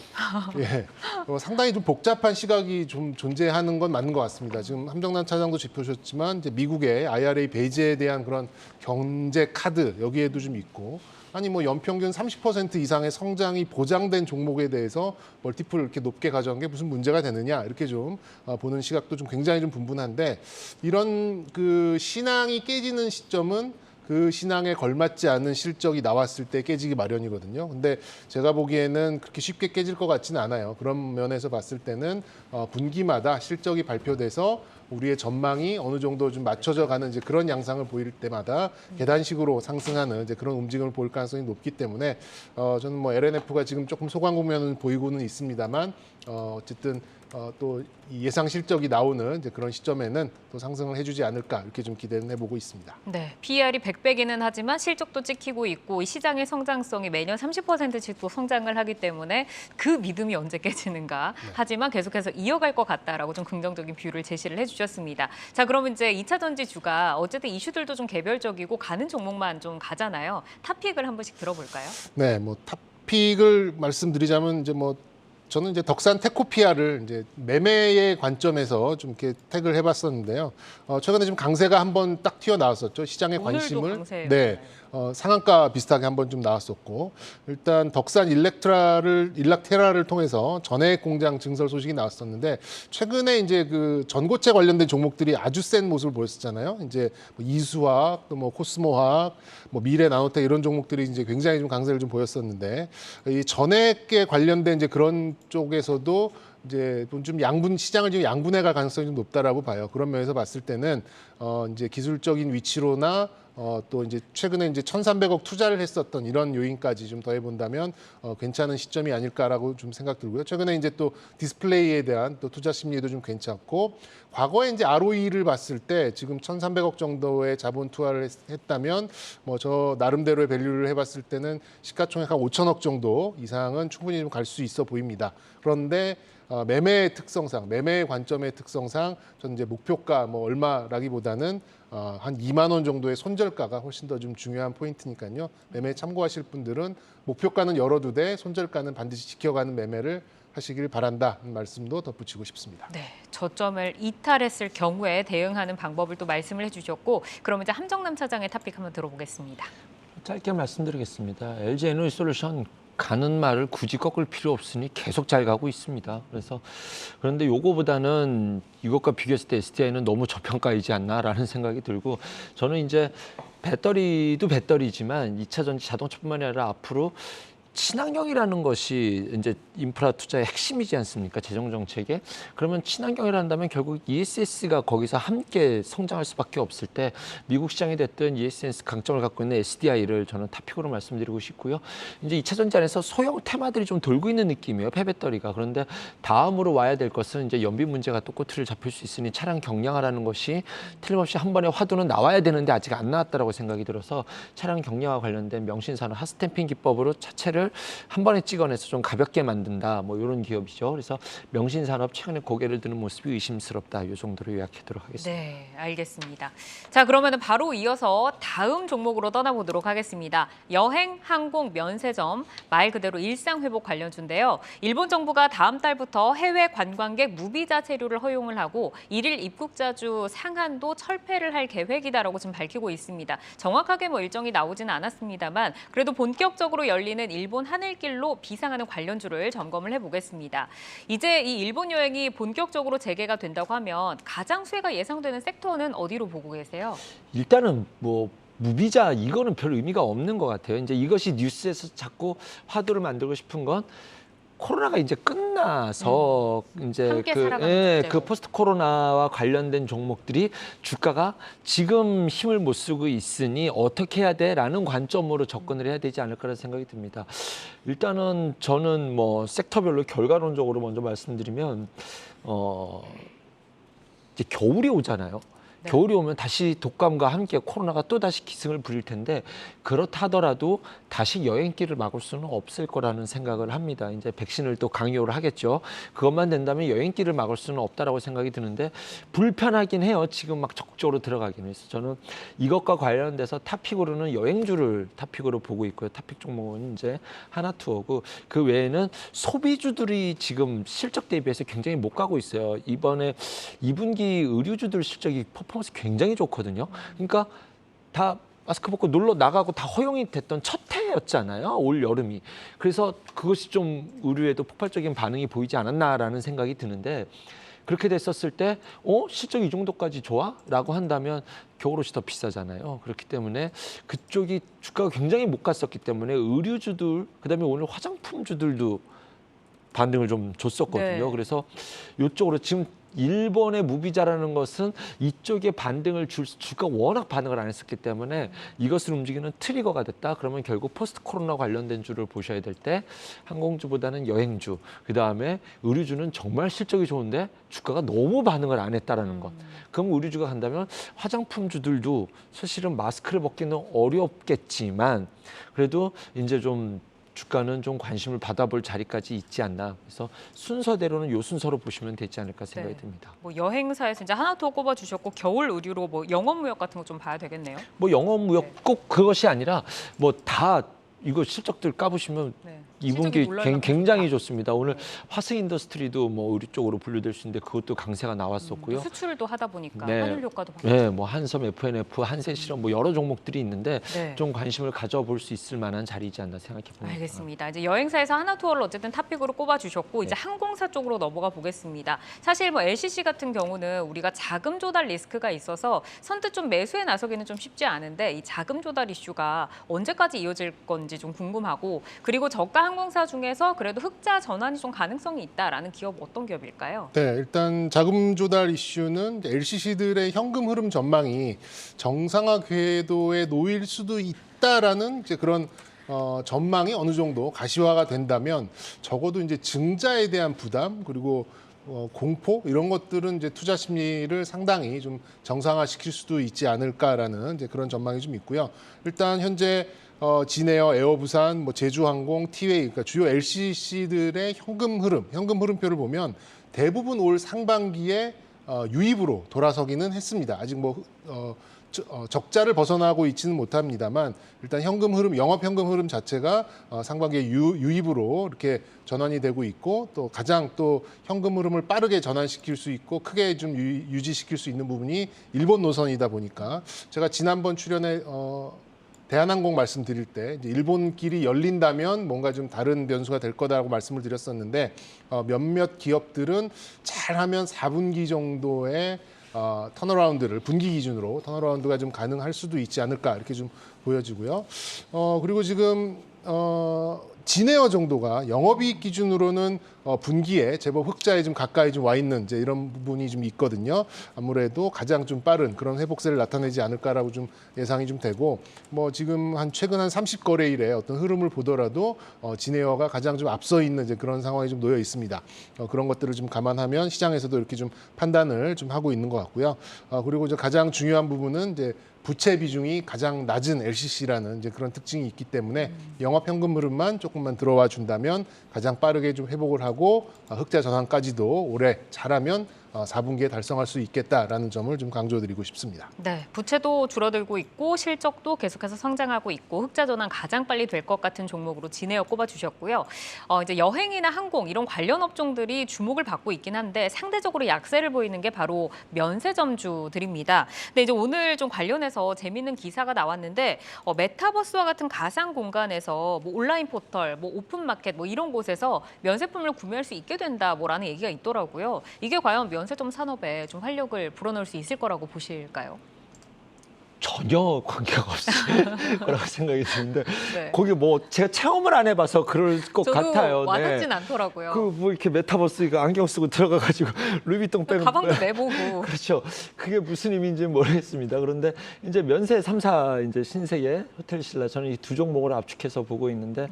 상당히 좀 복잡한 시각이 좀 존재하는 건 맞는 것 같습니다. 지금 함정남 차장도 짚어주셨지만 이제 미국의 IRA 배제에 대한 그런 경제 카드 여기에도 좀 있고 아니 뭐 연평균 30% 이상의 성장이 보장된 종목에 대해서 멀티플 이렇게 높게 가져간 게 무슨 문제가 되느냐 이렇게 좀 보는 시각도 좀 굉장히 좀 분분한데 이런 그 신앙이 깨지는 시점은 그 신앙에 걸맞지 않은 실적이 나왔을 때 깨지기 마련이거든요. 근데 제가 보기에는 그렇게 쉽게 깨질 것 같지는 않아요. 그런 면에서 봤을 때는 분기마다 실적이 발표돼서 우리의 전망이 어느 정도 좀 맞춰져 가는 이제 그런 양상을 보일 때마다 계단식으로 상승하는 이제 그런 움직임을 보일 가능성이 높기 때문에 저는 뭐 LNF가 지금 조금 소강 국면을 보이고는 있습니다만 어쨌든 또 이 예상 실적이 나오는 이제 그런 시점에는 또 상승을 해주지 않을까 이렇게 좀 기대는 해보고 있습니다. 네, PER이 100배기는 하지만 실적도 찍히고 있고 이 시장의 성장성이 매년 30%씩도 성장을 하기 때문에 그 믿음이 언제 깨지는가. 하지만 계속해서 이어갈 것 같다라고 좀 긍정적인 뷰를 제시를 해주셨습니다. 자, 그럼 이제 2차 전지주가 어쨌든 이슈들도 좀 개별적이고 가는 종목만 좀 가잖아요. 탑픽을 한 번씩 들어볼까요? 네, 뭐 탑픽을 말씀드리자면 이제 뭐 저는 이제 덕산 테코피아를 이제 매매의 관점에서 좀 이렇게 택을 해봤었는데요. 최근에 좀 강세가 한번 딱 튀어나왔었죠. 시장의 오늘도 관심을 강세예요. 네, 상한가 비슷하게 한번 좀 나왔었고 일단 덕산 일락테라를 통해서 전해액 공장 증설 소식이 나왔었는데 최근에 이제 그 전고체 관련된 종목들이 아주 센 모습을 보였었잖아요. 이제 뭐 이수화학, 또 뭐 코스모화학, 뭐 미래 나노텍 이런 종목들이 이제 굉장히 좀 강세를 좀 보였었는데 이 전해액에 관련된 이제 그런 쪽에서도 이제 좀 양분 시장을 지금 양분해 갈 가능성이 좀 높다라고 봐요. 그런 면에서 봤을 때는 이제 기술적인 위치로나 또 이제 최근에 이제 1,300억 투자를 했었던 이런 요인까지 좀 더해 본다면 괜찮은 시점이 아닐까라고 좀 생각 들고요. 최근에 이제 또 디스플레이에 대한 또 투자 심리도 좀 괜찮고 과거에 이제 ROE를 봤을 때 지금 1,300억 정도의 자본 투하를 했다면 뭐 저 나름대로의 밸류를 해봤을 때는 시가총액 한 5천억 정도 이상은 충분히 좀 갈 수 있어 보입니다. 그런데 매매의 특성상, 매매의 관점의 특성상 저는 이제 목표가 뭐 얼마라기보다는 한 2만 원 정도의 손절가가 훨씬 더 좀 중요한 포인트니까요. 매매에 참고하실 분들은 목표가는 열어두되 손절가는 반드시 지켜가는 매매를 하시길 바란다는 말씀도 덧붙이고 싶습니다. 네, 저점을 이탈했을 경우에 대응하는 방법을 또 말씀을 해주셨고 그럼 이제 함정남 차장의 탑픽 한번 들어보겠습니다. 짧게 말씀드리겠습니다. LG 에너지솔루션 가는 말을 굳이 꺾을 필요 없으니 계속 잘 가고 있습니다. 그런데 요거보다는 이것과 비교했을 때 SDI는 너무 저평가이지 않나라는 생각이 들고 저는 이제 배터리도 배터리지만 2차 전지 자동차뿐만이 아니라 앞으로 친환경이라는 것이 이제 인프라 투자의 핵심이지 않습니까? 재정 정책에. 그러면 친환경이라 한다면 결국 ESS가 거기서 함께 성장할 수밖에 없을 때 미국 시장이 됐든 ESS 강점을 갖고 있는 SDI를 저는 탑픽으로 말씀드리고 싶고요. 이제 2차 전지 안에서 소형 테마들이 좀 돌고 있는 느낌이에요. 폐배터리가. 그런데 다음으로 와야 될 것은 이제 연비 문제가 또 꼬투리를 잡힐 수 있으니 차량 경량화라는 것이 틀림없이 한 번에 화두는 나와야 되는데 아직 안 나왔다라고 생각이 들어서 차량 경량화 관련된 명신산업 핫스탬핑 기법으로 차체를 한 번에 찍어내서 좀 가볍게 만든다. 뭐 이런 기업이죠. 그래서 명신산업 최근에 고개를 드는 모습이 의심스럽다. 이 정도로 요약하도록 하겠습니다. 네, 알겠습니다. 자, 그러면 바로 이어서 다음 종목으로 떠나보도록 하겠습니다. 여행, 항공, 면세점, 말 그대로 일상회복 관련주인데요. 일본 정부가 다음 달부터 해외 관광객 무비자 체류를 허용을 하고 일일 입국자주 상한도 철폐를 할 계획이다라고 지금 밝히고 있습니다. 정확하게 뭐 일정이 나오지는 않았습니다만 그래도 본격적으로 열리는 일본 하늘길로 비상하는 관련주를 점검을 해보겠습니다. 이제 이 일본 여행이 본격적으로 재개가 된다고 하면 가장 수혜가 예상되는 섹터는 어디로 보고 계세요? 일단은 뭐 무비자 이거는 별 의미가 없는 것 같아요. 이제 이것이 뉴스에서 자꾸 화두를 만들고 싶은 건 코로나가 이제 끝나서 이제 함께 살아가는 그 주제로. 포스트 코로나와 관련된 종목들이 주가가 지금 힘을 못 쓰고 있으니 어떻게 해야 돼라는 관점으로 접근을 해야 되지 않을까라는 생각이 듭니다. 일단은 저는 뭐 섹터별로 결과론적으로 먼저 말씀드리면 이제 겨울이 오잖아요. 네. 겨울이 오면 다시 독감과 함께 코로나가 또 다시 기승을 부릴 텐데 그렇다 하더라도 다시 여행길을 막을 수는 없을 거라는 생각을 합니다. 이제 백신을 또 강요를 하겠죠. 그것만 된다면 여행길을 막을 수는 없다라고 생각이 드는데 불편하긴 해요. 지금 막 적극적으로 들어가기는 해서 저는 이것과 관련돼서 탑픽으로는 여행주를 탑픽으로 보고 있고요. 탑픽 종목은 이제 하나투어고 그 외에는 소비주들이 지금 실적 대비해서 굉장히 못 가고 있어요. 이번에 2분기 의류주들 실적이 퍼포먼스 굉장히 좋거든요. 그러니까 다 마스크 벗고 놀러 나가고 다 허용이 됐던 첫 해였잖아요. 올 여름이. 그래서 그것이 좀 의류에도 폭발적인 반응이 보이지 않았나라는 생각이 드는데 그렇게 됐었을 때 실적이 이 정도까지 좋아? 라고 한다면 겨울옷이 더 비싸잖아요. 그렇기 때문에 그쪽이 주가가 굉장히 못 갔었기 때문에 의류주들, 그다음에 오늘 화장품주들도 반등을 좀 줬었거든요. 네. 그래서 이쪽으로 지금 일본의 무비자라는 것은 이쪽에 반등을 주가 워낙 반응을 안 했었기 때문에 이것을 움직이는 트리거가 됐다. 그러면 결국 포스트 코로나 관련된 주를 보셔야 될 때 항공주보다는 여행주, 그다음에 의류주는 정말 실적이 좋은데 주가가 너무 반응을 안 했다라는 것. 그럼 의류주가 간다면 화장품주들도 사실은 마스크를 벗기는 어렵겠지만 그래도 이제 좀 주가는 좀 관심을 받아볼 자리까지 있지 않나. 그래서 순서대로는 요 순서로 보시면 되지 않을까 생각이 네. 듭니다. 뭐 여행사에서 이제 하나투어 꼽아주셨고 겨울 의류로 뭐 영업무역 같은 거 좀 봐야 되겠네요. 뭐 영업무역 네. 꼭 그것이 아니라 뭐 다 이거 실적들 까보시면 네. 2분기 실적이 놀라울 굉장히 만큼 좋습니다. 오늘 네. 화승 인더스트리도 뭐 의류 쪽으로 분류될 수 있는데 그것도 강세가 나왔었고요. 수출도 하다 보니까 네. 환율 효과도 받고. 네, 뭐 한섬, FNF, 한세실험 뭐 여러 종목들이 있는데 네. 좀 관심을 가져볼 수 있을 만한 자리이지 않나 생각해 봅니다. 알겠습니다. 이제 여행사에서 하나투어를 어쨌든 탑픽으로 꼽아주셨고 이제 네. 항공사 쪽으로 넘어가 보겠습니다. 사실 뭐 LCC 같은 경우는 우리가 자금 조달 리스크가 있어서 선뜻 좀 매수에 나서기는 좀 쉽지 않은데 이 자금 조달 이슈가 언제까지 이어질 건지 좀 궁금하고 그리고 저가 항공사 중에서 그래도 흑자 전환이 좀 가능성이 있다라는 기업 어떤 기업일까요? 네, 일단 자금 조달 이슈는 LCC들의 현금 흐름 전망이 정상화 궤도에 놓일 수도 있다라는 이제 그런 전망이 어느 정도 가시화가 된다면 적어도 이제 증자에 대한 부담 그리고 공포 이런 것들은 이제 투자 심리를 상당히 좀 정상화시킬 수도 있지 않을까라는 이제 그런 전망이 좀 있고요. 일단 현재 진에어, 에어부산, 뭐 제주항공, 티웨이, 그러니까 주요 LCC들의 현금 흐름표를 보면 대부분 올 상반기에 유입으로 돌아서기는 했습니다. 아직 뭐 적자를 벗어나고 있지는 못합니다만 일단 현금 흐름, 영업 현금 흐름 자체가 상반기에 유입으로 이렇게 전환이 되고 있고 또 가장 또 현금 흐름을 빠르게 전환시킬 수 있고 크게 좀 유지시킬 수 있는 부분이 일본 노선이다 보니까 제가 지난번 출연에 대한항공 말씀드릴 때 이제 일본길이 열린다면 뭔가 좀 다른 변수가 될 거다라고 말씀을 드렸었는데 몇몇 기업들은 잘하면 4분기 정도의 턴어라운드를 분기 기준으로 턴어라운드가 좀 가능할 수도 있지 않을까 이렇게 좀 보여지고요. 그리고 지금 진에어 정도가 영업이익 기준으로는 분기에 제법 흑자에 좀 가까이 좀 와 있는 이제 이런 부분이 좀 있거든요. 아무래도 가장 좀 빠른 그런 회복세를 나타내지 않을까라고 좀 예상이 좀 되고 뭐 지금 최근 한 30거래일에 어떤 흐름을 보더라도 진에어가 가장 좀 앞서 있는 이제 그런 상황이 좀 놓여 있습니다. 그런 것들을 좀 감안하면 시장에서도 이렇게 좀 판단을 좀 하고 있는 것 같고요. 그리고 이제 가장 중요한 부분은 이제 부채 비중이 가장 낮은 LCC라는 이제 그런 특징이 있기 때문에 영업 현금 흐름만 조금만 들어와 준다면 가장 빠르게 좀 회복을 하고 흑자 전환까지도 올해 잘하면 4분기에 달성할 수 있겠다라는 점을 좀 강조드리고 싶습니다. 네, 부채도 줄어들고 있고 실적도 계속해서 성장하고 있고 흑자 전환 가장 빨리 될 것 같은 종목으로 진에어 꼽아주셨고요. 이제 여행이나 항공 이런 관련 업종들이 주목을 받고 있긴 한데 상대적으로 약세를 보이는 게 바로 면세점주들입니다. 근데 이제 오늘 좀 관련해서 재미있는 기사가 나왔는데 메타버스와 같은 가상 공간에서 뭐 온라인 포털, 뭐 오픈마켓 뭐 이런 곳에서 면세품을 구매할 수 있게 된다 뭐라는 얘기가 있더라고요. 이게 과연 면세점 산업에 좀 활력을 불어넣을 수 있을 거라고 보실까요? 전혀 관계가 없을 거라고 생각이 드는데 네. 거기 뭐 제가 체험을 안 해봐서 그럴 것 저도 같아요. 와닿진 않더라고요. 그 뭐 이렇게 메타버스 이거 안경 쓰고 들어가가지고 루이비통 빼고 가방도 내보고. 그렇죠. 그게 무슨 의미인지 모르겠습니다. 그런데 이제 면세 3사 이제 신세계 호텔신라 저는 이 두 종목을 압축해서 보고 있는데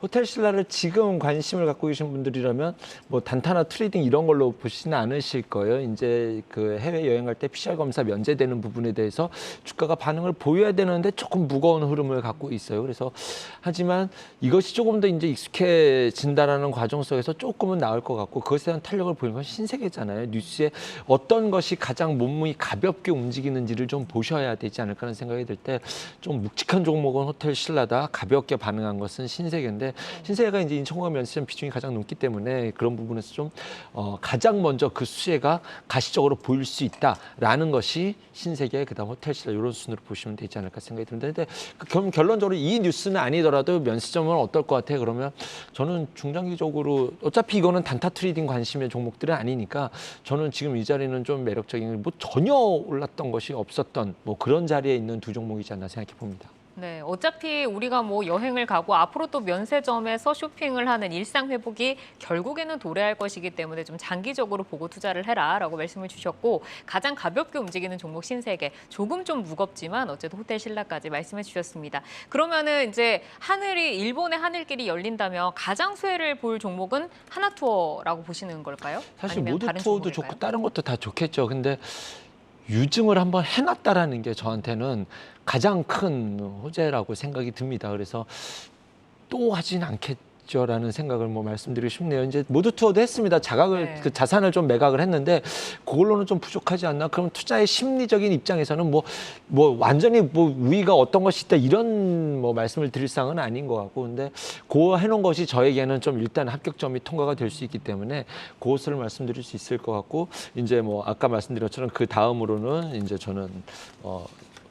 호텔신라를 지금 관심을 갖고 계신 분들이라면 뭐 단타나 트레이딩 이런 걸로 보시지는 않으실 거예요. 이제 그 해외 여행 갈 때 PCR 검사 면제되는 부분에 대해서 주가가 반응을 보여야 되는데 조금 무거운 흐름을 갖고 있어요. 그래서 하지만 이것이 조금 더 이제 익숙해진다라는 과정 속에서 조금은 나을 것 같고 그것에 대한 탄력을 보이는 건 신세계잖아요. 뉴스에 어떤 것이 가장 몸이 가볍게 움직이는지를 좀 보셔야 되지 않을까 하는 생각이 들 때 좀 묵직한 종목은 호텔 신라다 가볍게 반응한 것은 신세계인데 신세계가 이제 인천공항 면세점 비중이 가장 높기 때문에 그런 부분에서 좀 가장 먼저 그 수혜가 가시적으로 보일 수 있다라는 것이 신세계 그다음 호텔 신라 이런 순으로 보시면 되지 않을까 생각이 드는데, 근데 결론적으로 이 뉴스는 아니더라도 면세점은 어떨 것 같아? 그러면 저는 중장기적으로 어차피 이거는 단타 트레이딩 관심의 종목들은 아니니까 저는 지금 이 자리는 좀 매력적인, 뭐 전혀 올랐던 것이 없었던 뭐 그런 자리에 있는 두 종목이지 않나 생각해 봅니다. 네, 어차피 우리가 뭐 여행을 가고 앞으로 또 면세점에서 쇼핑을 하는 일상 회복이 결국에는 도래할 것이기 때문에 좀 장기적으로 보고 투자를 해라라고 말씀을 주셨고, 가장 가볍게 움직이는 종목 신세계, 조금 좀 무겁지만 어쨌든 호텔 신라까지 말씀해 주셨습니다. 그러면은 이제 일본의 하늘길이 열린다면 가장 수혜를 볼 종목은 하나투어라고 보시는 걸까요? 사실 아니면 모두 다른 투어도 종목일까요? 좋고 다른 것도 다 좋겠죠. 근데 유증을 한번 해놨다라는 게 저한테는 가장 큰 호재라고 생각이 듭니다. 그래서 또 하진 않겠죠라는 생각을 뭐 말씀드리고 싶네요. 이제 모두 투어도 했습니다. 네. 그 자산을 좀 매각을 했는데 그걸로는 좀 부족하지 않나? 그럼 투자의 심리적인 입장에서는 뭐 완전히 뭐 우위가 어떤 것이 있다 이런 뭐 말씀을 드릴 상은 아닌 것 같고, 근데 그거 해놓은 것이 저에게는 좀 일단 합격점이 통과가 될 수 있기 때문에 그것을 말씀드릴 수 있을 것 같고, 이제 뭐 아까 말씀드린 것처럼 그 다음으로는 이제 저는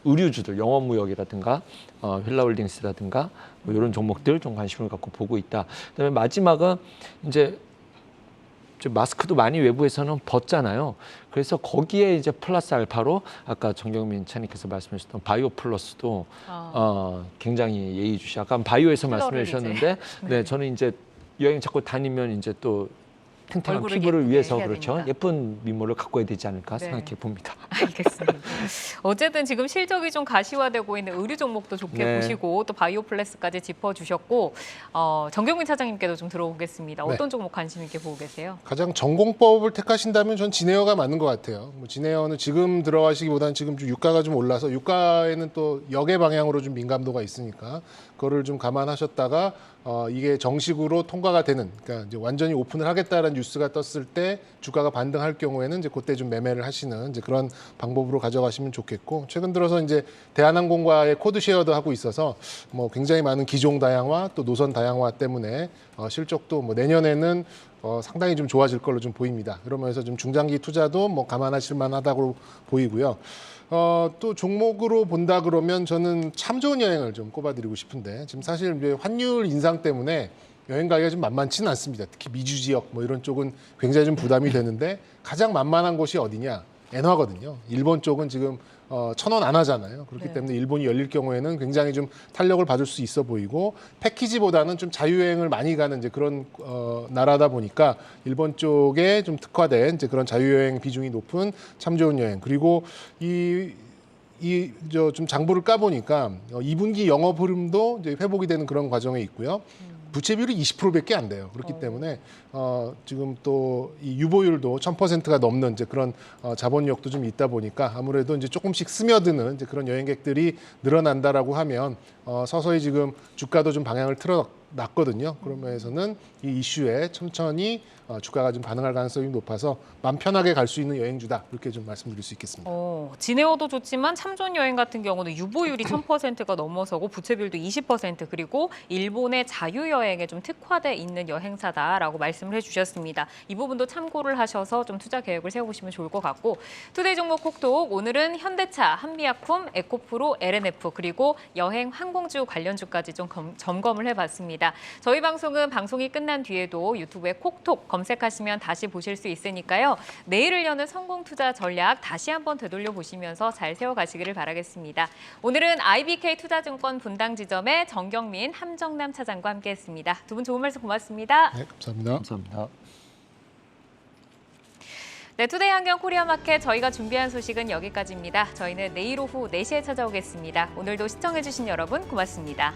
의류주들, 영업무역이라든가 휠라홀딩스라든가 뭐 이런 종목들 좀 관심을 갖고 보고 있다. 그다음에 마지막은 이제 마스크도 많이 외부에서는 벗잖아요. 그래서 거기에 이제 플러스 알파로 아까 정경민 차님께서 말씀하셨던 바이오 플러스도 굉장히 예의주시. 아까 바이오에서 말씀해 주셨는데, 네, 저는 이제 여행 자꾸 다니면 이제 또 탱탱한 피부를 위해서 그렇죠. 됩니다. 예쁜 미모를 가꿔야 되지 않을까 네. 생각해 봅니다. 알겠습니다. 어쨌든 지금 실적이 좀 가시화되고 있는 의류 종목도 좋게 네. 보시고 또 바이오플래스까지 짚어주셨고, 정경민 차장님께도 좀 들어보겠습니다. 어떤 종목 관심 있게 보고 계세요? 가장 전공법을 택하신다면 전 진에어가 맞는 것 같아요. 뭐 진에어는 지금 들어가시기보다는 지금 좀 유가가 좀 올라서 유가에는 또 역의 방향으로 좀 민감도가 있으니까 그거를 좀 감안하셨다가 이게 정식으로 통과가 되는, 그러니까 이제 완전히 오픈을 하겠다는 뉴스가 떴을 때 주가가 반등할 경우에는 이제 그때 좀 매매를 하시는 이제 그런 방법으로 가져가시면 좋겠고, 최근 들어서 이제 대한항공과의 코드 쉐어도 하고 있어서 뭐 굉장히 많은 기종 다양화 또 노선 다양화 때문에 실적도 뭐 내년에는 상당히 좀 좋아질 걸로 좀 보입니다. 그러면서 좀 중장기 투자도 뭐 감안하실 만하다고 보이고요. 또 종목으로 본다 그러면 저는 참 좋은 여행을 좀 꼽아드리고 싶은데, 지금 사실 이제 환율 인상 때문에 여행 가기가 좀 만만치는 않습니다. 특히 미주 지역 뭐 이런 쪽은 굉장히 좀 부담이 되는데, 가장 만만한 곳이 어디냐? 엔화거든요. 일본 쪽은 지금 1,000원 안 하잖아요. 그렇기 네. 때문에 일본이 열릴 경우에는 굉장히 좀 탄력을 받을 수 있어 보이고, 패키지보다는 좀 자유여행을 많이 가는 이제 그런 나라다 보니까 일본 쪽에 좀 특화된 이제 그런 자유여행 비중이 높은 참 좋은 여행. 그리고 좀 장부를 까보니까 2분기 영업 흐름도 이제 회복이 되는 그런 과정에 있고요. 부채 비율이 20%밖에 안 돼요. 그렇기 때문에 지금 또 이 유보율도 1000%가 넘는 이제 그런 자본력도 좀 있다 보니까 아무래도 이제 조금씩 스며드는 이제 그런 여행객들이 늘어난다라고 하면 서서히 지금 주가도 좀 방향을 틀어놨거든요. 그런 면에서는 이 이슈에 천천히 주가가 좀 반응할 가능성이 높아서 마음 편하게 갈 수 있는 여행주다, 이렇게 좀 말씀드릴 수 있겠습니다. 진에어도 좋지만 참좋은 여행 같은 경우는 유보율이 1000%가 넘어서고 부채비율도 20%, 그리고 일본의 자유여행에 좀 특화돼 있는 여행사다라고 말씀을 해주셨습니다. 이 부분도 참고를 하셔서 좀 투자 계획을 세워보시면 좋을 것 같고, 투데이 종목 콕톡, 오늘은 현대차, 한미약품, 에코프로, LNF, 그리고 여행 항공주 관련주까지 좀 점검을 해봤습니다. 저희 방송은 방송이 끝난 뒤에도 유튜브에 콕톡 검색하시면 다시 보실 수 있으니까요. 내일을 여는 성공 투자 전략 다시 한번 되돌려 보시면서 잘 세워가시기를 바라겠습니다. 오늘은 IBK 투자증권 분당 지점의 정경민, 함정남 차장과 함께했습니다. 두 분 좋은 말씀 고맙습니다. 네, 감사합니다. 감사합니다. 네, 투데이 한경 코리아 마켓 저희가 준비한 소식은 여기까지입니다. 저희는 내일 오후 4시에 찾아오겠습니다. 오늘도 시청해주신 여러분 고맙습니다.